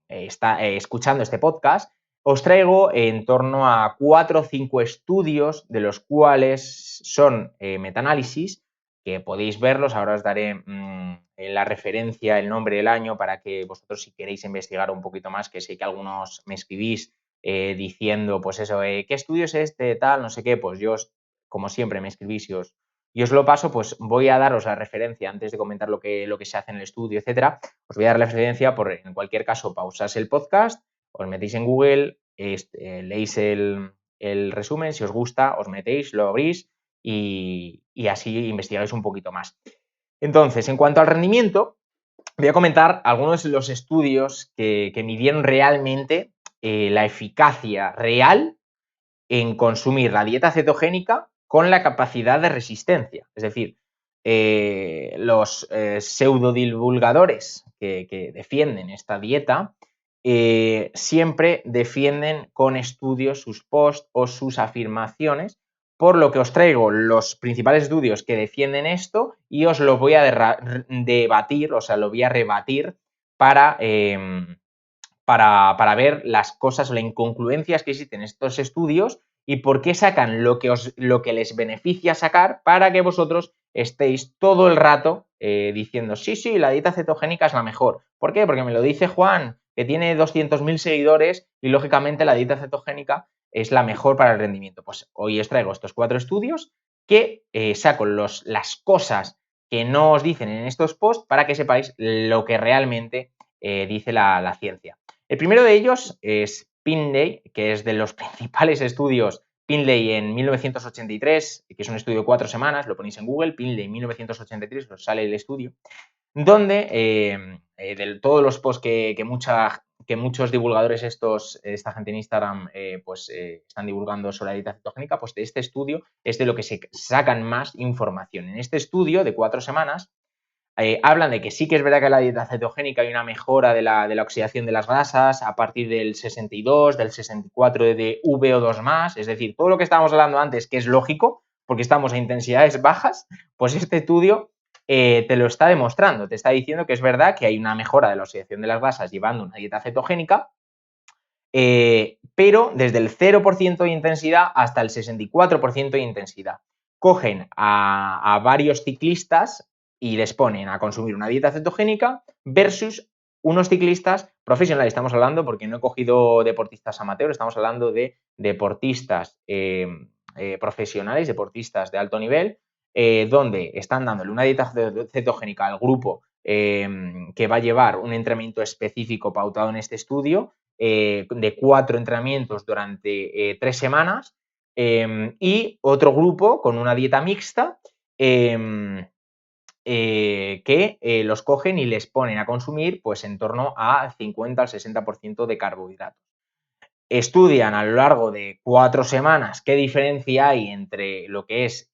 está escuchando este podcast, os traigo en torno a 4 o 5 estudios, de los cuales son metaanálisis, que podéis verlos. Ahora os daré en la referencia el nombre del año para que vosotros, si queréis investigar un poquito más, que sé que algunos me escribís diciendo, pues eso, ¿qué estudio es este, tal, no sé qué? Pues yo, como siempre, me escribís y os lo paso. Pues voy a daros la referencia antes de comentar lo que se hace en el estudio, etcétera. Os voy a dar la referencia en cualquier caso, pausáis el podcast, os metéis en Google, leéis el resumen, si os gusta, os metéis, lo abrís y así investigáis un poquito más. Entonces, en cuanto al rendimiento, voy a comentar algunos de los estudios que midieron realmente la eficacia real en consumir la dieta cetogénica con la capacidad de resistencia. Es decir, los pseudodivulgadores que defienden esta dieta siempre defienden con estudios sus posts o sus afirmaciones, por lo que os traigo los principales estudios que defienden esto y os lo voy a debatir, o sea, lo voy a rebatir para ver las cosas o las incongruencias que existen en estos estudios y por qué sacan lo que les beneficia sacar, para que vosotros estéis todo el rato diciendo, sí, la dieta cetogénica es la mejor. ¿Por qué? Porque me lo dice Juan, que tiene 200.000 seguidores y lógicamente la dieta cetogénica es la mejor para el rendimiento. Pues hoy os traigo estos 4 estudios que saco las cosas que no os dicen en estos posts para que sepáis lo que realmente dice la ciencia. El primero de ellos es Pinley, que es de los principales estudios. Pinley en 1983, que es un estudio de 4 semanas, lo ponéis en Google, Pinley 1983, os sale el estudio, donde de todos los posts que muchos divulgadores esta gente en Instagram están divulgando sobre la dieta cetogénica, pues de este estudio es de lo que se sacan más información. En este estudio de 4 semanas hablan de que sí que es verdad que en la dieta cetogénica hay una mejora de la oxidación de las grasas a partir del 62, del 64 de VO2+, es decir, todo lo que estábamos hablando antes, que es lógico, porque estamos a intensidades bajas, pues este estudio te lo está demostrando, te está diciendo que es verdad que hay una mejora de la oxidación de las grasas llevando una dieta cetogénica, pero desde el 0% de intensidad hasta el 64% de intensidad. Cogen a varios ciclistas y les ponen a consumir una dieta cetogénica versus unos ciclistas profesionales. Estamos hablando, porque no he cogido deportistas amateurs, estamos hablando de deportistas profesionales, deportistas de alto nivel, donde están dándole una dieta cetogénica al grupo que va a llevar un entrenamiento específico pautado en este estudio, de 4 entrenamientos durante 3 semanas, y otro grupo con una dieta mixta que los cogen y les ponen a consumir pues en torno a 50 al 60% de carbohidratos. Estudian a lo largo de 4 semanas qué diferencia hay entre lo que es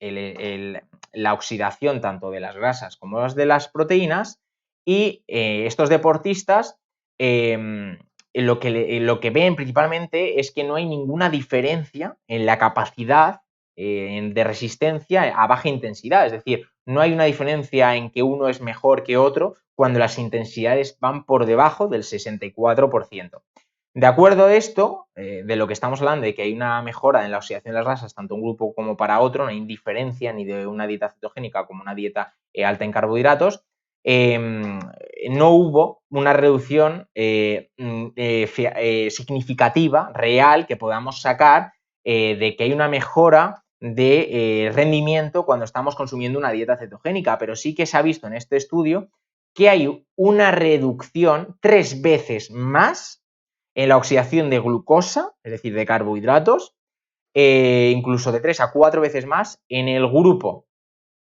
la oxidación tanto de las grasas como de las proteínas, y estos deportistas lo que ven principalmente es que no hay ninguna diferencia en la capacidad de resistencia a baja intensidad. Es decir, no hay una diferencia en que uno es mejor que otro cuando las intensidades van por debajo del 64%. De acuerdo a esto, de lo que estamos hablando, de que hay una mejora en la oxidación de las grasas, tanto un grupo como para otro, no hay indiferencia ni de una dieta cetogénica como una dieta alta en carbohidratos, no hubo una reducción significativa, real, que podamos sacar de que hay una mejora de rendimiento cuando estamos consumiendo una dieta cetogénica, pero sí que se ha visto en este estudio que hay una reducción 3 veces más en la oxidación de glucosa, es decir, de carbohidratos, incluso de 3 a 4 veces más en el grupo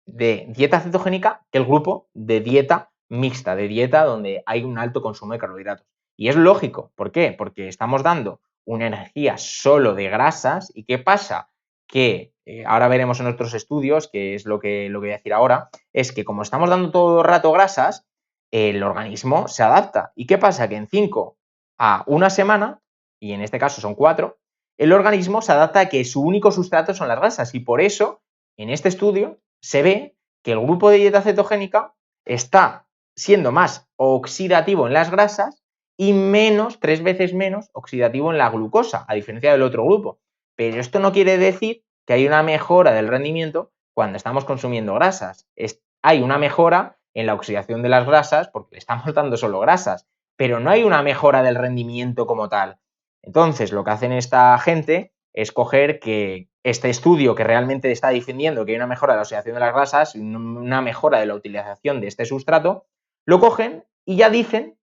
de dieta cetogénica que el grupo de dieta mixta, de dieta donde hay un alto consumo de carbohidratos. Y es lógico, ¿por qué? Porque estamos dando una energía solo de grasas. ¿Y qué pasa? Que ahora veremos en otros estudios, que es lo que voy a decir ahora, es que como estamos dando todo el rato grasas, el organismo se adapta. ¿Y qué pasa? Que en 5 a una semana, y en este caso son 4, el organismo se adapta a que su único sustrato son las grasas. Y por eso, en este estudio, se ve que el grupo de dieta cetogénica está siendo más oxidativo en las grasas y menos, 3 veces menos, oxidativo en la glucosa, a diferencia del otro grupo. Pero esto no quiere decir que hay una mejora del rendimiento cuando estamos consumiendo grasas. Hay una mejora en la oxidación de las grasas porque le estamos dando solo grasas, pero no hay una mejora del rendimiento como tal. Entonces, lo que hacen esta gente es coger que este estudio que realmente está defendiendo que hay una mejora de la oxidación de las grasas, una mejora de la utilización de este sustrato, lo cogen y ya dicen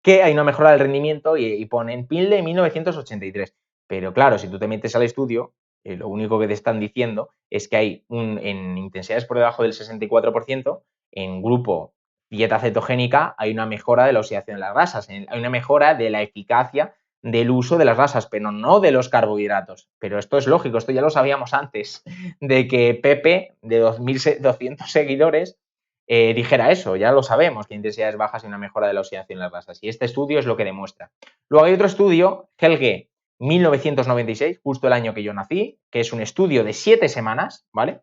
que hay una mejora del rendimiento y ponen PINLE 1983. Pero claro, si tú te metes al estudio, lo único que te están diciendo es que hay en intensidades por debajo del 64%, en grupo dieta cetogénica hay una mejora de la oxidación de las grasas, hay una mejora de la eficacia del uso de las grasas, pero no de los carbohidratos. Pero esto es lógico, esto ya lo sabíamos antes de que Pepe, de 2.200 seguidores, dijera eso, ya lo sabemos, que intensidades bajas y una mejora de la oxidación en las grasas. Y este estudio es lo que demuestra. Luego hay otro estudio, Helge 1996, justo el año que yo nací, que es un estudio de 7 semanas, ¿vale?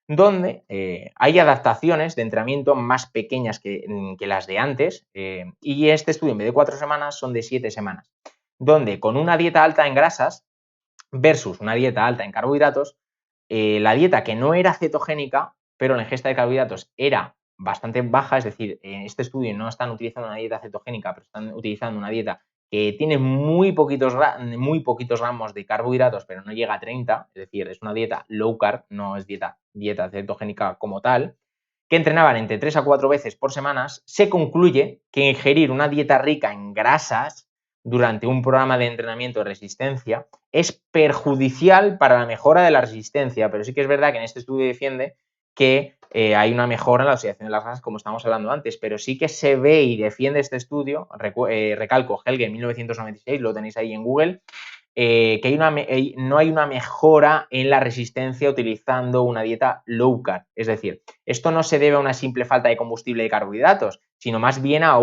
Donde hay adaptaciones de entrenamiento más pequeñas que las de antes, y este estudio en vez de 4 semanas son de 7 semanas, donde con una dieta alta en grasas versus una dieta alta en carbohidratos, la dieta que no era cetogénica, pero la ingesta de carbohidratos era bastante baja, es decir, en este estudio no están utilizando una dieta cetogénica, pero están utilizando una dieta que tiene muy poquitos gramos de carbohidratos, pero no llega a 30, es decir, es una dieta low carb, no es dieta cetogénica como tal, que entrenaban entre 3 a 4 veces por semana, se concluye que ingerir una dieta rica en grasas durante un programa de entrenamiento de resistencia es perjudicial para la mejora de la resistencia, pero sí que es verdad que en este estudio defiende que hay una mejora en la oxidación de las grasas, como estamos hablando antes, pero sí que se ve y defiende este estudio, recalco, Helge 1996, lo tenéis ahí en Google, que no hay una mejora en la resistencia utilizando una dieta low carb. Es decir, esto no se debe a una simple falta de combustible de carbohidratos, sino más bien a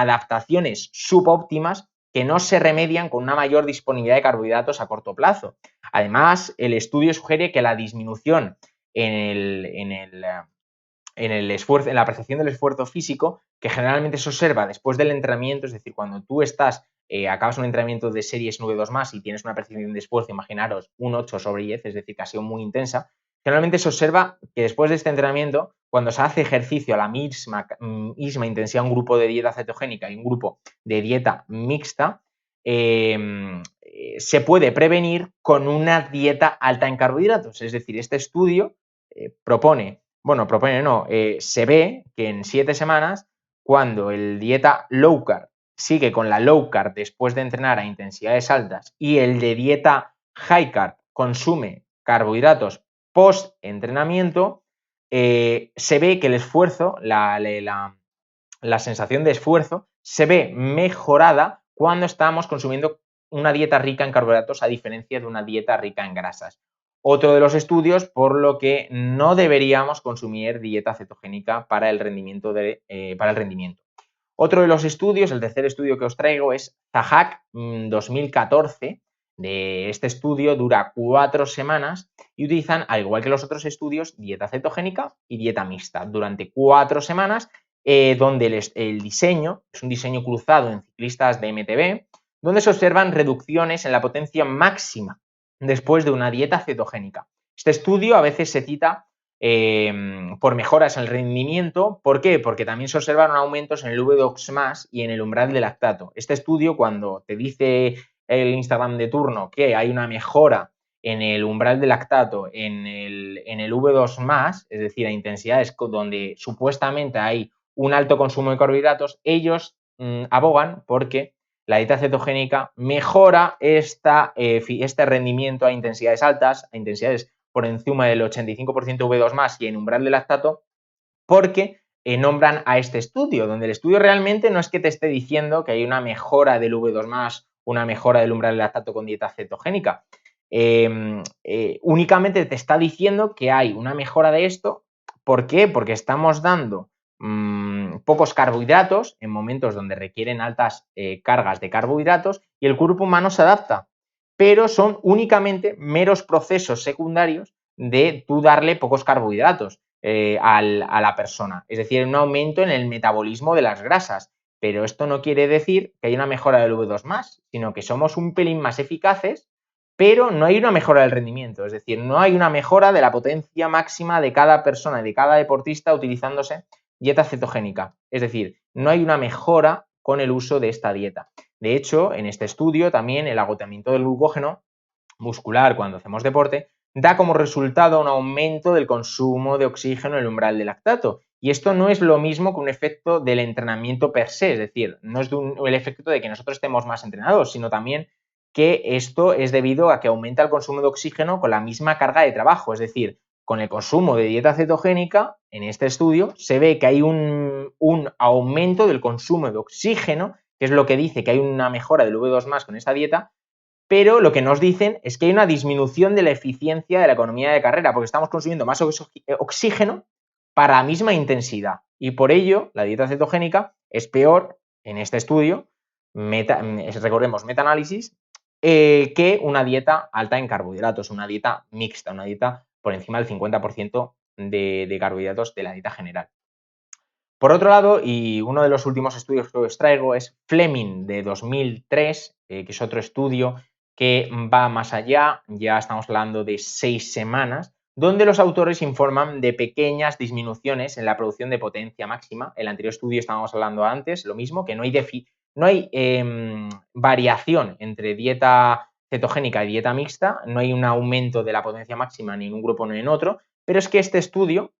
adaptaciones subóptimas que no se remedian con una mayor disponibilidad de carbohidratos a corto plazo. Además, el estudio sugiere que la disminución en el esfuerzo, en la apreciación del esfuerzo físico, que generalmente se observa después del entrenamiento, es decir, cuando tú acabas un entrenamiento de series 9-2 y tienes una percepción de esfuerzo, imaginaros un 8/10, es decir, que ha sido muy intensa, generalmente se observa que después de este entrenamiento, cuando se hace ejercicio a la misma intensidad, un grupo de dieta cetogénica y un grupo de dieta mixta, se puede prevenir con una dieta alta en carbohidratos. Es decir, este estudio se ve que en 7 semanas, cuando el dieta low carb sigue con la low carb después de entrenar a intensidades altas y el de dieta high carb consume carbohidratos post entrenamiento, se ve que el esfuerzo, la sensación de esfuerzo se ve mejorada cuando estamos consumiendo una dieta rica en carbohidratos a diferencia de una dieta rica en grasas. Otro de los estudios por lo que no deberíamos consumir dieta cetogénica para el rendimiento. Otro de los estudios, el tercer estudio que os traigo, es Zahac 2014. De este estudio dura 4 semanas y utilizan, al igual que los otros estudios, dieta cetogénica y dieta mixta durante 4 semanas, donde el diseño es un diseño cruzado en ciclistas de MTB, donde se observan reducciones en la potencia máxima después de una dieta cetogénica. Este estudio a veces se cita por mejoras en el rendimiento. ¿Por qué? Porque también se observaron aumentos en el V2+ y en el umbral de lactato. Este estudio, cuando te dice el Instagram de turno que hay una mejora en el umbral de lactato, en el V2+, es decir, a intensidades donde supuestamente hay un alto consumo de carbohidratos, ellos abogan porque la dieta cetogénica mejora este rendimiento a intensidades altas, a intensidades por encima del 85% V2+, y en umbral de lactato, porque nombran a este estudio, donde el estudio realmente no es que te esté diciendo que hay una mejora del V2+, una mejora del umbral de lactato con dieta cetogénica. Únicamente te está diciendo que hay una mejora de esto. ¿Por qué? Porque estamos dando pocos carbohidratos en momentos donde requieren altas cargas de carbohidratos y el cuerpo humano se adapta, pero son únicamente meros procesos secundarios de tú darle pocos carbohidratos a la persona, es decir, un aumento en el metabolismo de las grasas, pero esto no quiere decir que haya una mejora del V2+, sino que somos un pelín más eficaces, pero no hay una mejora del rendimiento, es decir, no hay una mejora de la potencia máxima de cada persona y de cada deportista utilizándose dieta cetogénica, es decir, no hay una mejora con el uso de esta dieta. De hecho, en este estudio también el agotamiento del glucógeno muscular cuando hacemos deporte da como resultado un aumento del consumo de oxígeno en el umbral de lactato. Y esto no es lo mismo que un efecto del entrenamiento per se, es decir, no es el efecto de que nosotros estemos más entrenados, sino también que esto es debido a que aumenta el consumo de oxígeno con la misma carga de trabajo, es decir, con el consumo de dieta cetogénica, en este estudio, se ve que hay un aumento del consumo de oxígeno, que es lo que dice que hay una mejora del V2+ con esta dieta, pero lo que nos dicen es que hay una disminución de la eficiencia de la economía de carrera, porque estamos consumiendo más oxígeno para la misma intensidad. Y por ello, la dieta cetogénica es peor, en este estudio, recordemos metaanálisis, que una dieta alta en carbohidratos, una dieta mixta, una dieta por encima del 50% de carbohidratos de la dieta general. Por otro lado, y uno de los últimos estudios que os traigo es Fleming de 2003, que es otro estudio que va más allá, ya estamos hablando de 6 semanas, donde los autores informan de pequeñas disminuciones en la producción de potencia máxima. El anterior estudio estábamos hablando antes, lo mismo, que no hay variación entre dieta cetogénica y dieta mixta, no hay un aumento de la potencia máxima ni en un grupo ni en otro, pero es que este estudio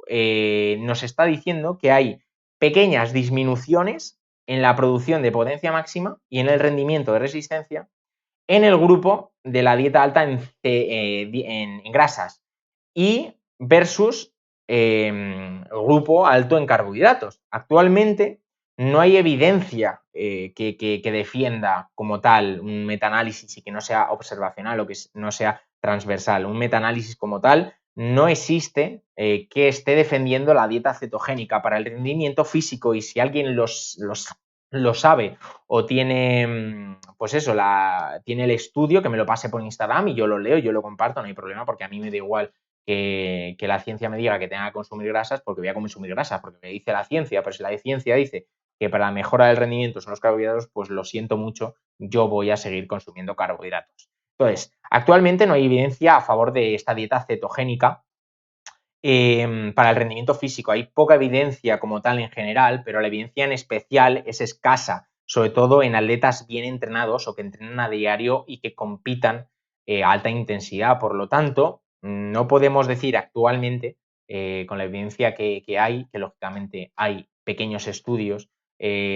nos está diciendo que hay pequeñas disminuciones en la producción de potencia máxima y en el rendimiento de resistencia en el grupo de la dieta alta en grasas y versus el grupo alto en carbohidratos. Actualmente no hay evidencia que defienda como tal un metaanálisis y que no sea observacional o que no sea transversal. Un metaanálisis como tal no existe que esté defendiendo la dieta cetogénica para el rendimiento físico, y si alguien lo sabe o tiene, pues eso, tiene el estudio, que me lo pase por Instagram y yo lo leo, yo lo comparto, no hay problema, porque a mí me da igual que la ciencia me diga que tenga que consumir grasas, porque voy a consumir grasas, porque me dice la ciencia, pero si la ciencia dice que para la mejora del rendimiento son los carbohidratos, pues lo siento mucho, yo voy a seguir consumiendo carbohidratos. Entonces, actualmente no hay evidencia a favor de esta dieta cetogénica para el rendimiento físico. Hay poca evidencia como tal en general, pero la evidencia en especial es escasa, sobre todo en atletas bien entrenados o que entrenan a diario y que compitan a alta intensidad. Por lo tanto, no podemos decir actualmente, con la evidencia que hay, que lógicamente hay pequeños estudios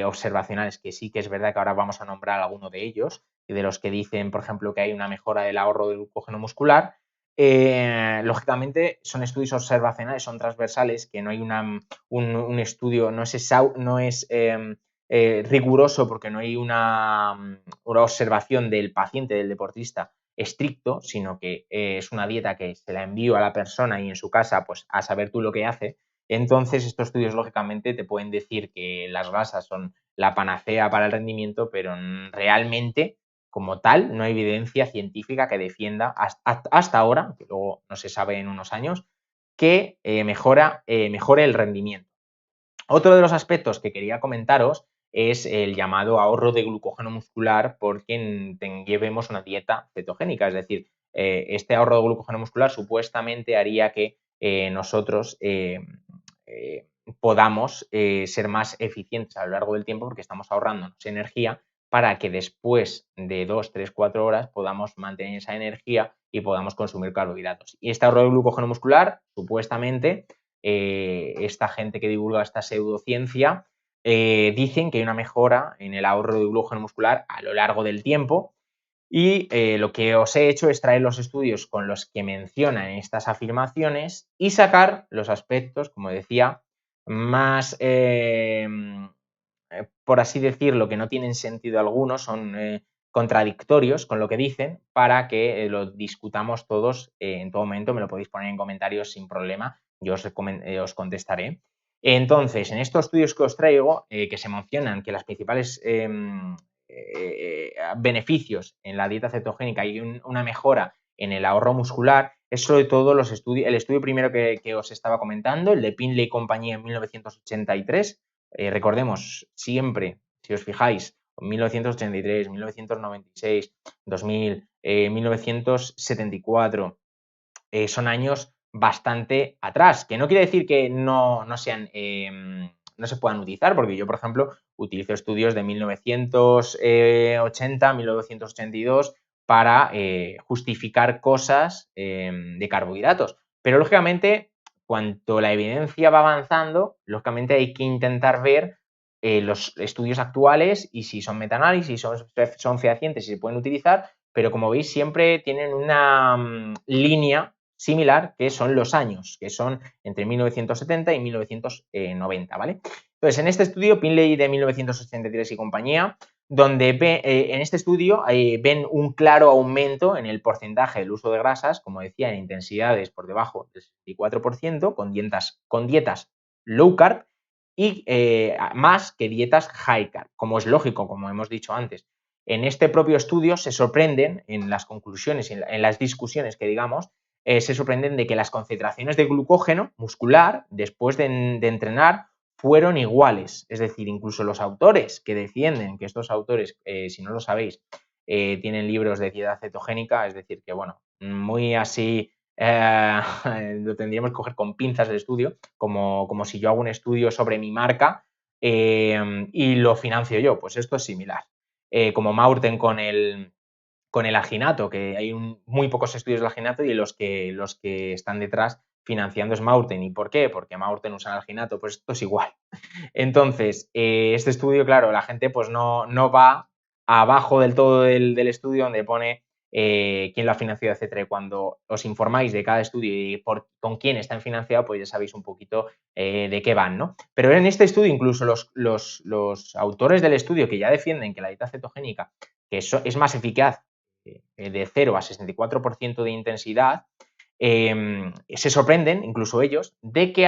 observacionales, que sí que es verdad que ahora vamos a nombrar alguno de ellos, de los que dicen, por ejemplo, que hay una mejora del ahorro de glucógeno muscular. Lógicamente son estudios observacionales, son transversales, que no hay un estudio, no es riguroso, porque no hay una observación del paciente, del deportista estricto, sino que es una dieta que se la envío a la persona y en su casa, pues a saber tú lo que hace. Entonces estos estudios lógicamente te pueden decir que las grasas son la panacea para el rendimiento, pero realmente como tal no hay evidencia científica que defienda hasta ahora, que luego no se sabe en unos años, que mejore el rendimiento. Otro de los aspectos que quería comentaros es el llamado ahorro de glucógeno muscular porque llevemos una dieta cetogénica, es decir, este ahorro de glucógeno muscular supuestamente haría que nosotros podamos ser más eficientes a lo largo del tiempo, porque estamos ahorrándonos energía para que después de 2, 3, 4 horas podamos mantener esa energía y podamos consumir carbohidratos. Y este ahorro de glucógeno muscular supuestamente esta gente que divulga esta pseudociencia, dicen que hay una mejora en el ahorro de glucógeno muscular a lo largo del tiempo. Y lo que os he hecho es traer los estudios con los que mencionan estas afirmaciones y sacar los aspectos, como decía, más, por así decirlo, que no tienen sentido alguno, son contradictorios con lo que dicen, para que lo discutamos todos en todo momento. Me lo podéis poner en comentarios sin problema, yo os contestaré. Entonces, en estos estudios que os traigo, que se mencionan que las principales beneficios en la dieta cetogénica y una mejora en el ahorro muscular, es sobre todo el estudio primero que os estaba comentando, el de Pinley y compañía en 1983. Recordemos siempre, si os fijáis, 1983, 1996, 2000, 1974, son años bastante atrás, que no quiere decir que no sean, no se puedan utilizar, porque yo, por ejemplo, utilizo estudios de 1980, 1982 para justificar cosas de carbohidratos. Pero, lógicamente, cuanto la evidencia va avanzando, lógicamente hay que intentar ver los estudios actuales y si son metaanálisis, son fehacientes y se pueden utilizar, pero como veis siempre tienen una línea similar, que son los años, que son entre 1970 y 1990, ¿vale? Entonces, en este estudio, Pinley de 1983 y compañía, donde en este estudio ven un claro aumento en el porcentaje del uso de grasas, como decía, en intensidades por debajo del 64%, con dietas low carb y más que dietas high carb, como es lógico, como hemos dicho antes. En este propio estudio se sorprenden en las conclusiones, en las discusiones que digamos, se sorprenden de que las concentraciones de glucógeno muscular después de entrenar fueron iguales. Es decir, incluso los autores que defienden, que estos autores, si no lo sabéis, tienen libros de dieta cetogénica, es decir, que bueno, muy así lo tendríamos que coger con pinzas el estudio, como si yo hago un estudio sobre mi marca y lo financio yo. Pues esto es similar. Como Maurten con el alginato, que hay muy pocos estudios del alginato y los que están detrás financiando es Maurten. ¿Y por qué? Porque Maurten usa el alginato, pues esto es igual. Entonces, este estudio, claro, la gente pues no va abajo del todo del estudio donde pone quién lo ha financiado, etcétera. Y cuando os informáis de cada estudio y con quién están financiados, pues ya sabéis un poquito de qué van, ¿no? Pero en este estudio, incluso los autores del estudio que ya defienden que la dieta cetogénica que es más eficaz de 0 a 64% de intensidad, se sorprenden, incluso ellos, de que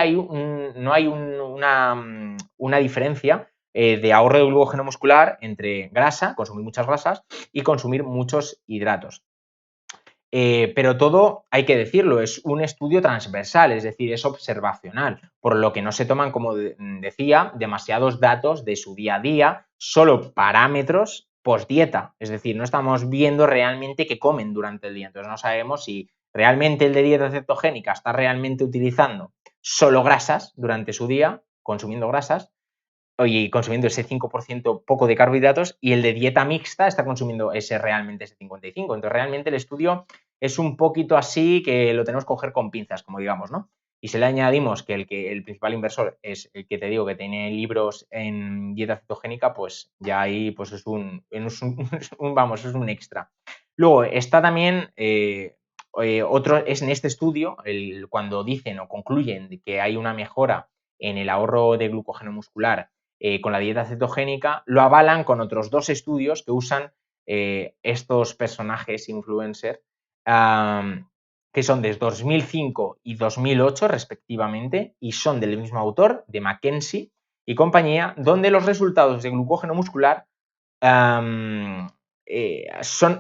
no hay una diferencia de ahorro de glucógeno muscular entre grasa, consumir muchas grasas, y consumir muchos hidratos. Pero todo, hay que decirlo, es un estudio transversal, es decir, es observacional, por lo que no se toman, como decía, demasiados datos de su día a día, solo parámetros post-dieta, es decir, no estamos viendo realmente qué comen durante el día, entonces no sabemos si realmente el de dieta cetogénica está realmente utilizando solo grasas durante su día, consumiendo grasas, y consumiendo ese 5% poco de carbohidratos, y el de dieta mixta está consumiendo realmente ese 55%. Entonces, realmente el estudio es un poquito así, que lo tenemos que coger con pinzas, como digamos, ¿no? Y si le añadimos que el principal inversor es el que te digo que tiene libros en dieta cetogénica, pues ya ahí pues es un vamos, es un extra. Luego está también otro, es en este estudio, cuando dicen o concluyen que hay una mejora en el ahorro de glucógeno muscular con la dieta cetogénica, lo avalan con otros dos estudios que usan estos personajes influencers, que son de 2005 y 2008 respectivamente, y son del mismo autor, de McKenzie y compañía, donde los resultados de glucógeno muscular son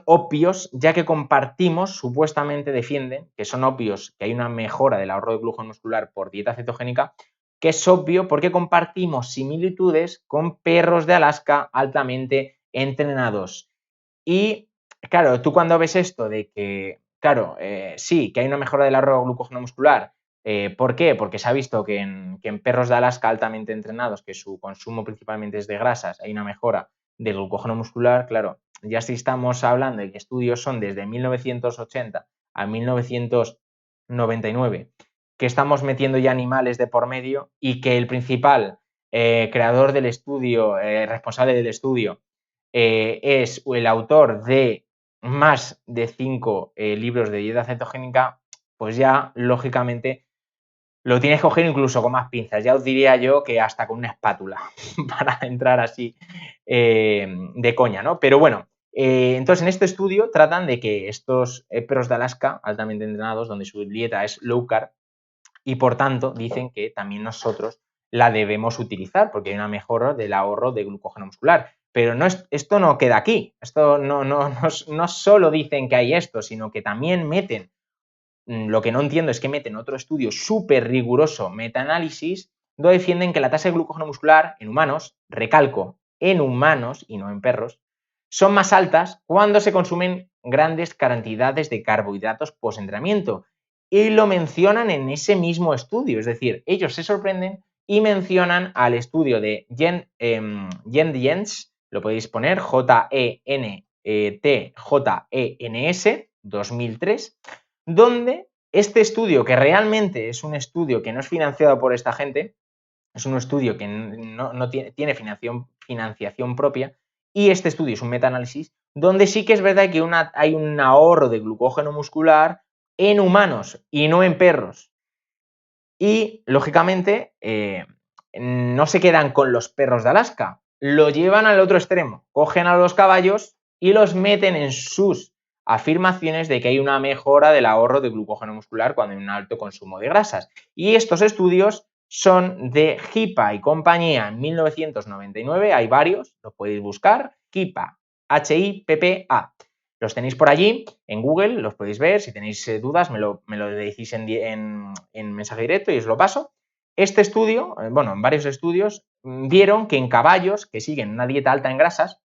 obvios, ya que compartimos, supuestamente defienden que son obvios que hay una mejora del ahorro de glucógeno muscular por dieta cetogénica, que es obvio porque compartimos similitudes con perros de Alaska altamente entrenados. Y claro, tú cuando ves esto de que, claro, sí, que hay una mejora del ahorro de glucógeno muscular, ¿por qué? Porque se ha visto que en perros de Alaska altamente entrenados, que su consumo principalmente es de grasas, hay una mejora del glucógeno muscular. Claro, ya si estamos hablando de que estudios son desde 1980 a 1999 que estamos metiendo ya animales de por medio y que el principal creador del estudio, responsable del estudio, es el autor de más de 5 libros de dieta cetogénica, pues ya, lógicamente, lo tienes que coger incluso con más pinzas. Ya os diría yo que hasta con una espátula, para entrar así de coña, ¿no? Pero bueno, entonces en este estudio tratan de que estos perros de Alaska, altamente entrenados, donde su dieta es low carb, y por tanto dicen que también nosotros la debemos utilizar porque hay una mejora del ahorro de glucógeno muscular. Pero esto no queda aquí, esto no solo dicen que hay esto, sino que también meten, lo que no entiendo es que meten otro estudio súper riguroso, metaanálisis, donde defienden que la tasa de glucógeno muscular en humanos, recalco, en humanos y no en perros, son más altas cuando se consumen grandes cantidades de carbohidratos post-entrenamiento. Y lo mencionan en ese mismo estudio, es decir, ellos se sorprenden y mencionan al estudio de Jens, lo podéis poner, Jentjens 2003, donde este estudio, que realmente es un estudio que no es financiado por esta gente, es un estudio que no tiene financiación propia, y este estudio es un metaanálisis donde sí que es verdad que hay un ahorro de glucógeno muscular en humanos y no en perros. Y, lógicamente, no se quedan con los perros de Alaska, lo llevan al otro extremo, cogen a los caballos y los meten en sus afirmaciones de que hay una mejora del ahorro de glucógeno muscular cuando hay un alto consumo de grasas. Y estos estudios son de Hipa y compañía en 1999, hay varios, los podéis buscar, Hipa, H-I-P-P-A. Los tenéis por allí, en Google, los podéis ver. Si tenéis dudas, me lo decís en mensaje directo y os lo paso. Este estudio, bueno, en varios estudios, vieron que en caballos que siguen una dieta alta en grasas,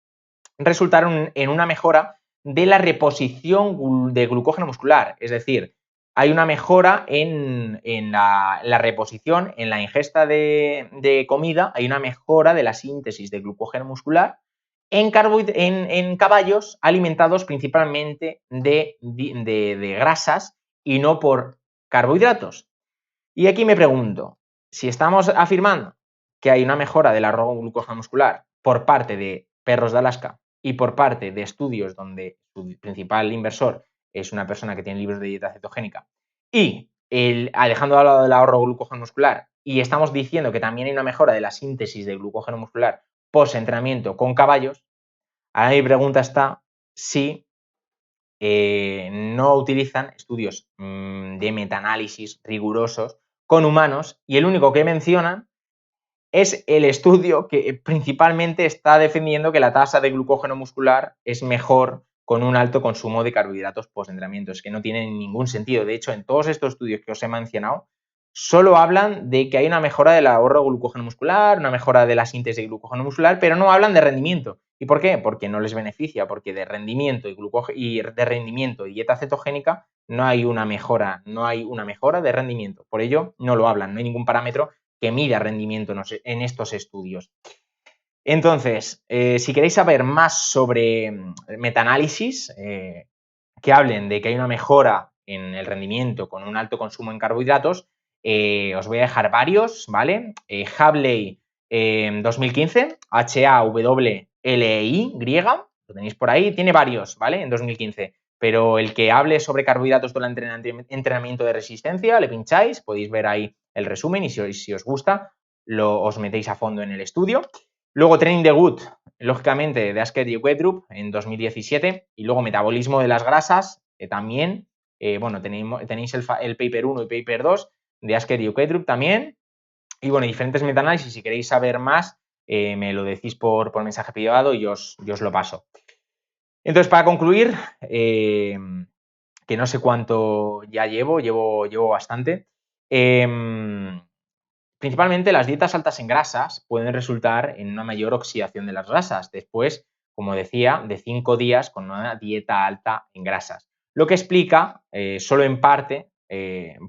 resultaron en una mejora de la reposición de glucógeno muscular. Es decir, hay una mejora en la reposición, en la ingesta de comida, hay una mejora de la síntesis de glucógeno muscular en caballos alimentados principalmente de grasas y no por carbohidratos. Y aquí me pregunto, si estamos afirmando que hay una mejora del ahorro de glucógeno muscular por parte de perros de Alaska y por parte de estudios donde su principal inversor es una persona que tiene libros de dieta cetogénica, y dejando de lado el ahorro de glucógeno muscular, y estamos diciendo que también hay una mejora de la síntesis de glucógeno muscular post-entrenamiento con caballos, ahora mi pregunta está si no utilizan estudios de metaanálisis rigurosos con humanos, y el único que mencionan es el estudio que principalmente está defendiendo que la tasa de glucógeno muscular es mejor con un alto consumo de carbohidratos post-entrenamiento. Es que no tiene ningún sentido. De hecho, en todos estos estudios que os he mencionado, solo hablan de que hay una mejora del ahorro de glucógeno muscular, una mejora de la síntesis de glucógeno muscular, pero no hablan de rendimiento. ¿Y por qué? Porque no les beneficia, porque de rendimiento y dieta cetogénica no hay una mejora de rendimiento. Por ello, no lo hablan, no hay ningún parámetro que mida rendimiento en estos estudios. Entonces, si queréis saber más sobre metaanálisis, que hablen de que hay una mejora en el rendimiento con un alto consumo en carbohidratos, os voy a dejar varios, ¿vale? Havley 2015, Hawley, lo tenéis por ahí, tiene varios, ¿vale? En 2015, pero el que hable sobre carbohidratos durante el entrenamiento de resistencia, le pincháis, podéis ver ahí el resumen y si os gusta, os metéis a fondo en el estudio. Luego Training the Gut, lógicamente, de Asker y Wedrup en 2017, y luego Metabolismo de las grasas, también, bueno, tenéis el paper 1 y paper 2 de Asker y Wedrup también, y bueno, diferentes metaanálisis. Si queréis saber más, me lo decís por mensaje privado y os lo paso. Entonces, para concluir, que no sé cuánto ya llevo bastante, principalmente las dietas altas en grasas pueden resultar en una mayor oxidación de las grasas después, como decía, de 5 días con una dieta alta en grasas. Lo que explica, solo en parte,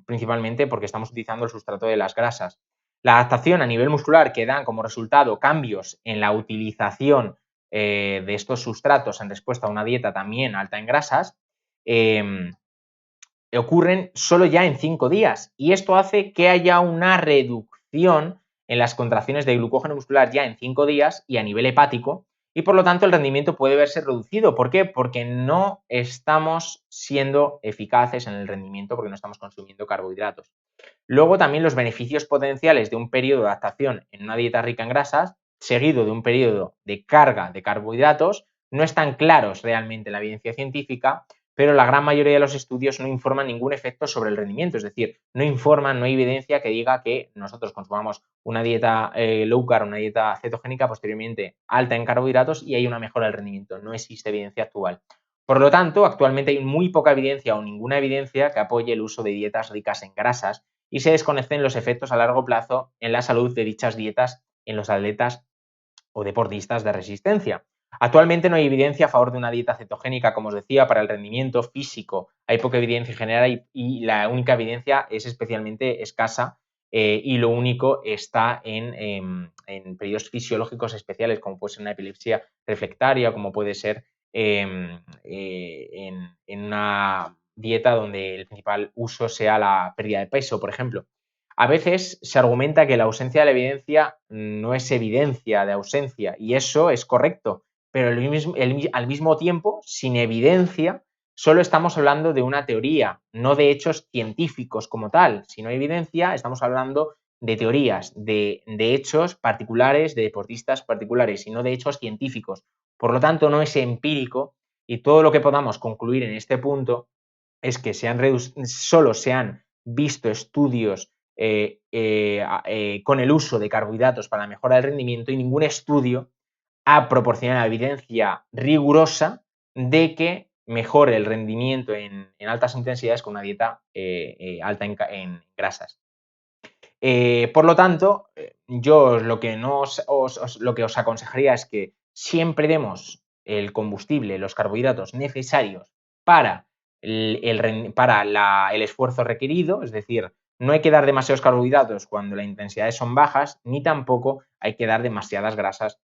principalmente porque estamos utilizando el sustrato de las grasas. La adaptación a nivel muscular que dan como resultado cambios en la utilización de estos sustratos en respuesta a una dieta también alta en grasas, ocurren solo ya en 5 días y esto hace que haya una reducción en las contracciones de glucógeno muscular ya en 5 días y a nivel hepático y por lo tanto el rendimiento puede verse reducido. ¿Por qué? Porque no estamos siendo eficaces en el rendimiento porque no estamos consumiendo carbohidratos. Luego también los beneficios potenciales de un periodo de adaptación en una dieta rica en grasas seguido de un periodo de carga de carbohidratos no están claros realmente en la evidencia científica, pero la gran mayoría de los estudios no informan ningún efecto sobre el rendimiento, es decir, no informan, no hay evidencia que diga que nosotros consumamos una dieta low carb, una dieta cetogénica posteriormente alta en carbohidratos y hay una mejora del rendimiento. No existe evidencia actual. Por lo tanto, actualmente hay muy poca evidencia o ninguna evidencia que apoye el uso de dietas ricas en grasas y se desconocen los efectos a largo plazo en la salud de dichas dietas en los atletas o deportistas de resistencia. Actualmente no hay evidencia a favor de una dieta cetogénica, como os decía, para el rendimiento físico. Hay poca evidencia en general y la única evidencia es especialmente escasa y lo único está en periodos fisiológicos especiales, como puede ser una epilepsia reflectaria, como puede ser en una dieta donde el principal uso sea la pérdida de peso, por ejemplo. A veces se argumenta que la ausencia de la evidencia no es evidencia de ausencia y eso es correcto, pero al mismo tiempo, sin evidencia, solo estamos hablando de una teoría, no de hechos científicos como tal. Si no hay evidencia, estamos hablando de teorías, de hechos particulares, de deportistas particulares y no de hechos científicos. Por lo tanto, no es empírico y todo lo que podamos concluir en este punto es que solo se han visto estudios con el uso de carbohidratos para la mejora del rendimiento y ningún estudio ha proporcionado evidencia rigurosa de que mejore el rendimiento en altas intensidades con una dieta alta en grasas. Por lo tanto, yo lo que os aconsejaría es que siempre demos el combustible, los carbohidratos necesarios para el esfuerzo requerido, es decir, no hay que dar demasiados carbohidratos cuando las intensidades son bajas, ni tampoco hay que dar demasiadas grasas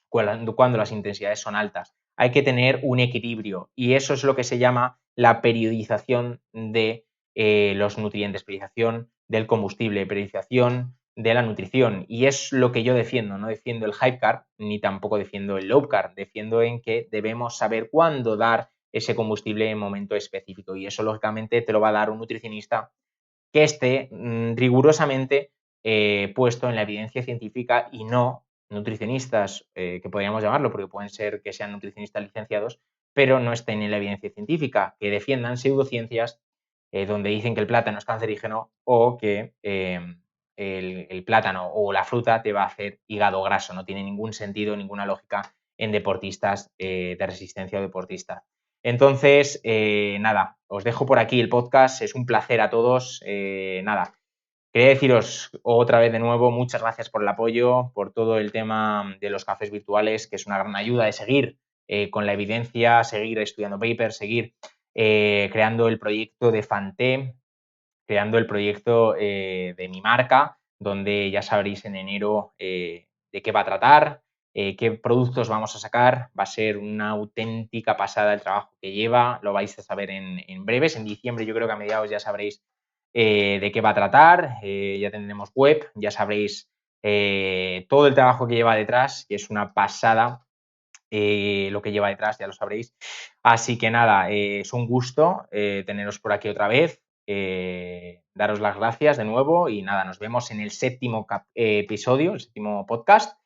cuando las intensidades son altas. Hay que tener un equilibrio y eso es lo que se llama la periodización de los nutrientes, periodización del combustible, periodización de la nutrición. Y es lo que yo defiendo. No defiendo el high carb ni tampoco defiendo el low carb. Defiendo en que debemos saber cuándo dar ese combustible en momento específico. Y eso, lógicamente, te lo va a dar un nutricionista que esté rigurosamente puesto en la evidencia científica y no nutricionistas, que podríamos llamarlo, porque pueden ser que sean nutricionistas licenciados, pero no estén en la evidencia científica, que defiendan pseudociencias donde dicen que el plátano es cancerígeno o que el plátano o la fruta te va a hacer hígado graso. No tiene ningún sentido, ninguna lógica en deportistas de resistencia o deportistas. Entonces, nada, os dejo por aquí el podcast. Es un placer a todos. Nada, quería deciros otra vez de nuevo muchas gracias por el apoyo, por todo el tema de los cafés virtuales, que es una gran ayuda de seguir con la evidencia, seguir estudiando papers, seguir creando el proyecto de Fante, creando el proyecto de mi marca, donde ya sabréis en enero de qué va a tratar, qué productos vamos a sacar. Va a ser una auténtica pasada el trabajo que lleva, lo vais a saber en breves. En diciembre yo creo que a mediados ya sabréis de qué va a tratar, ya tendremos web, ya sabréis todo el trabajo que lleva detrás, que es una pasada. Lo que lleva detrás, ya lo sabréis. Así que nada, es un gusto teneros por aquí otra vez. Daros las gracias de nuevo y nada, nos vemos en el séptimo episodio, el séptimo podcast,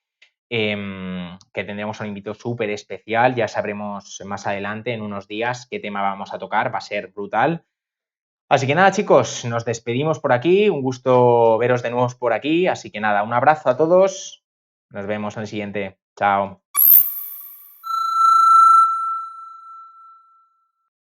que tendremos un invitado súper especial. Ya sabremos más adelante, en unos días, qué tema vamos a tocar. Va a ser brutal. Así que nada, chicos, nos despedimos por aquí. Un gusto veros de nuevo por aquí. Así que nada, un abrazo a todos. Nos vemos en el siguiente. Chao.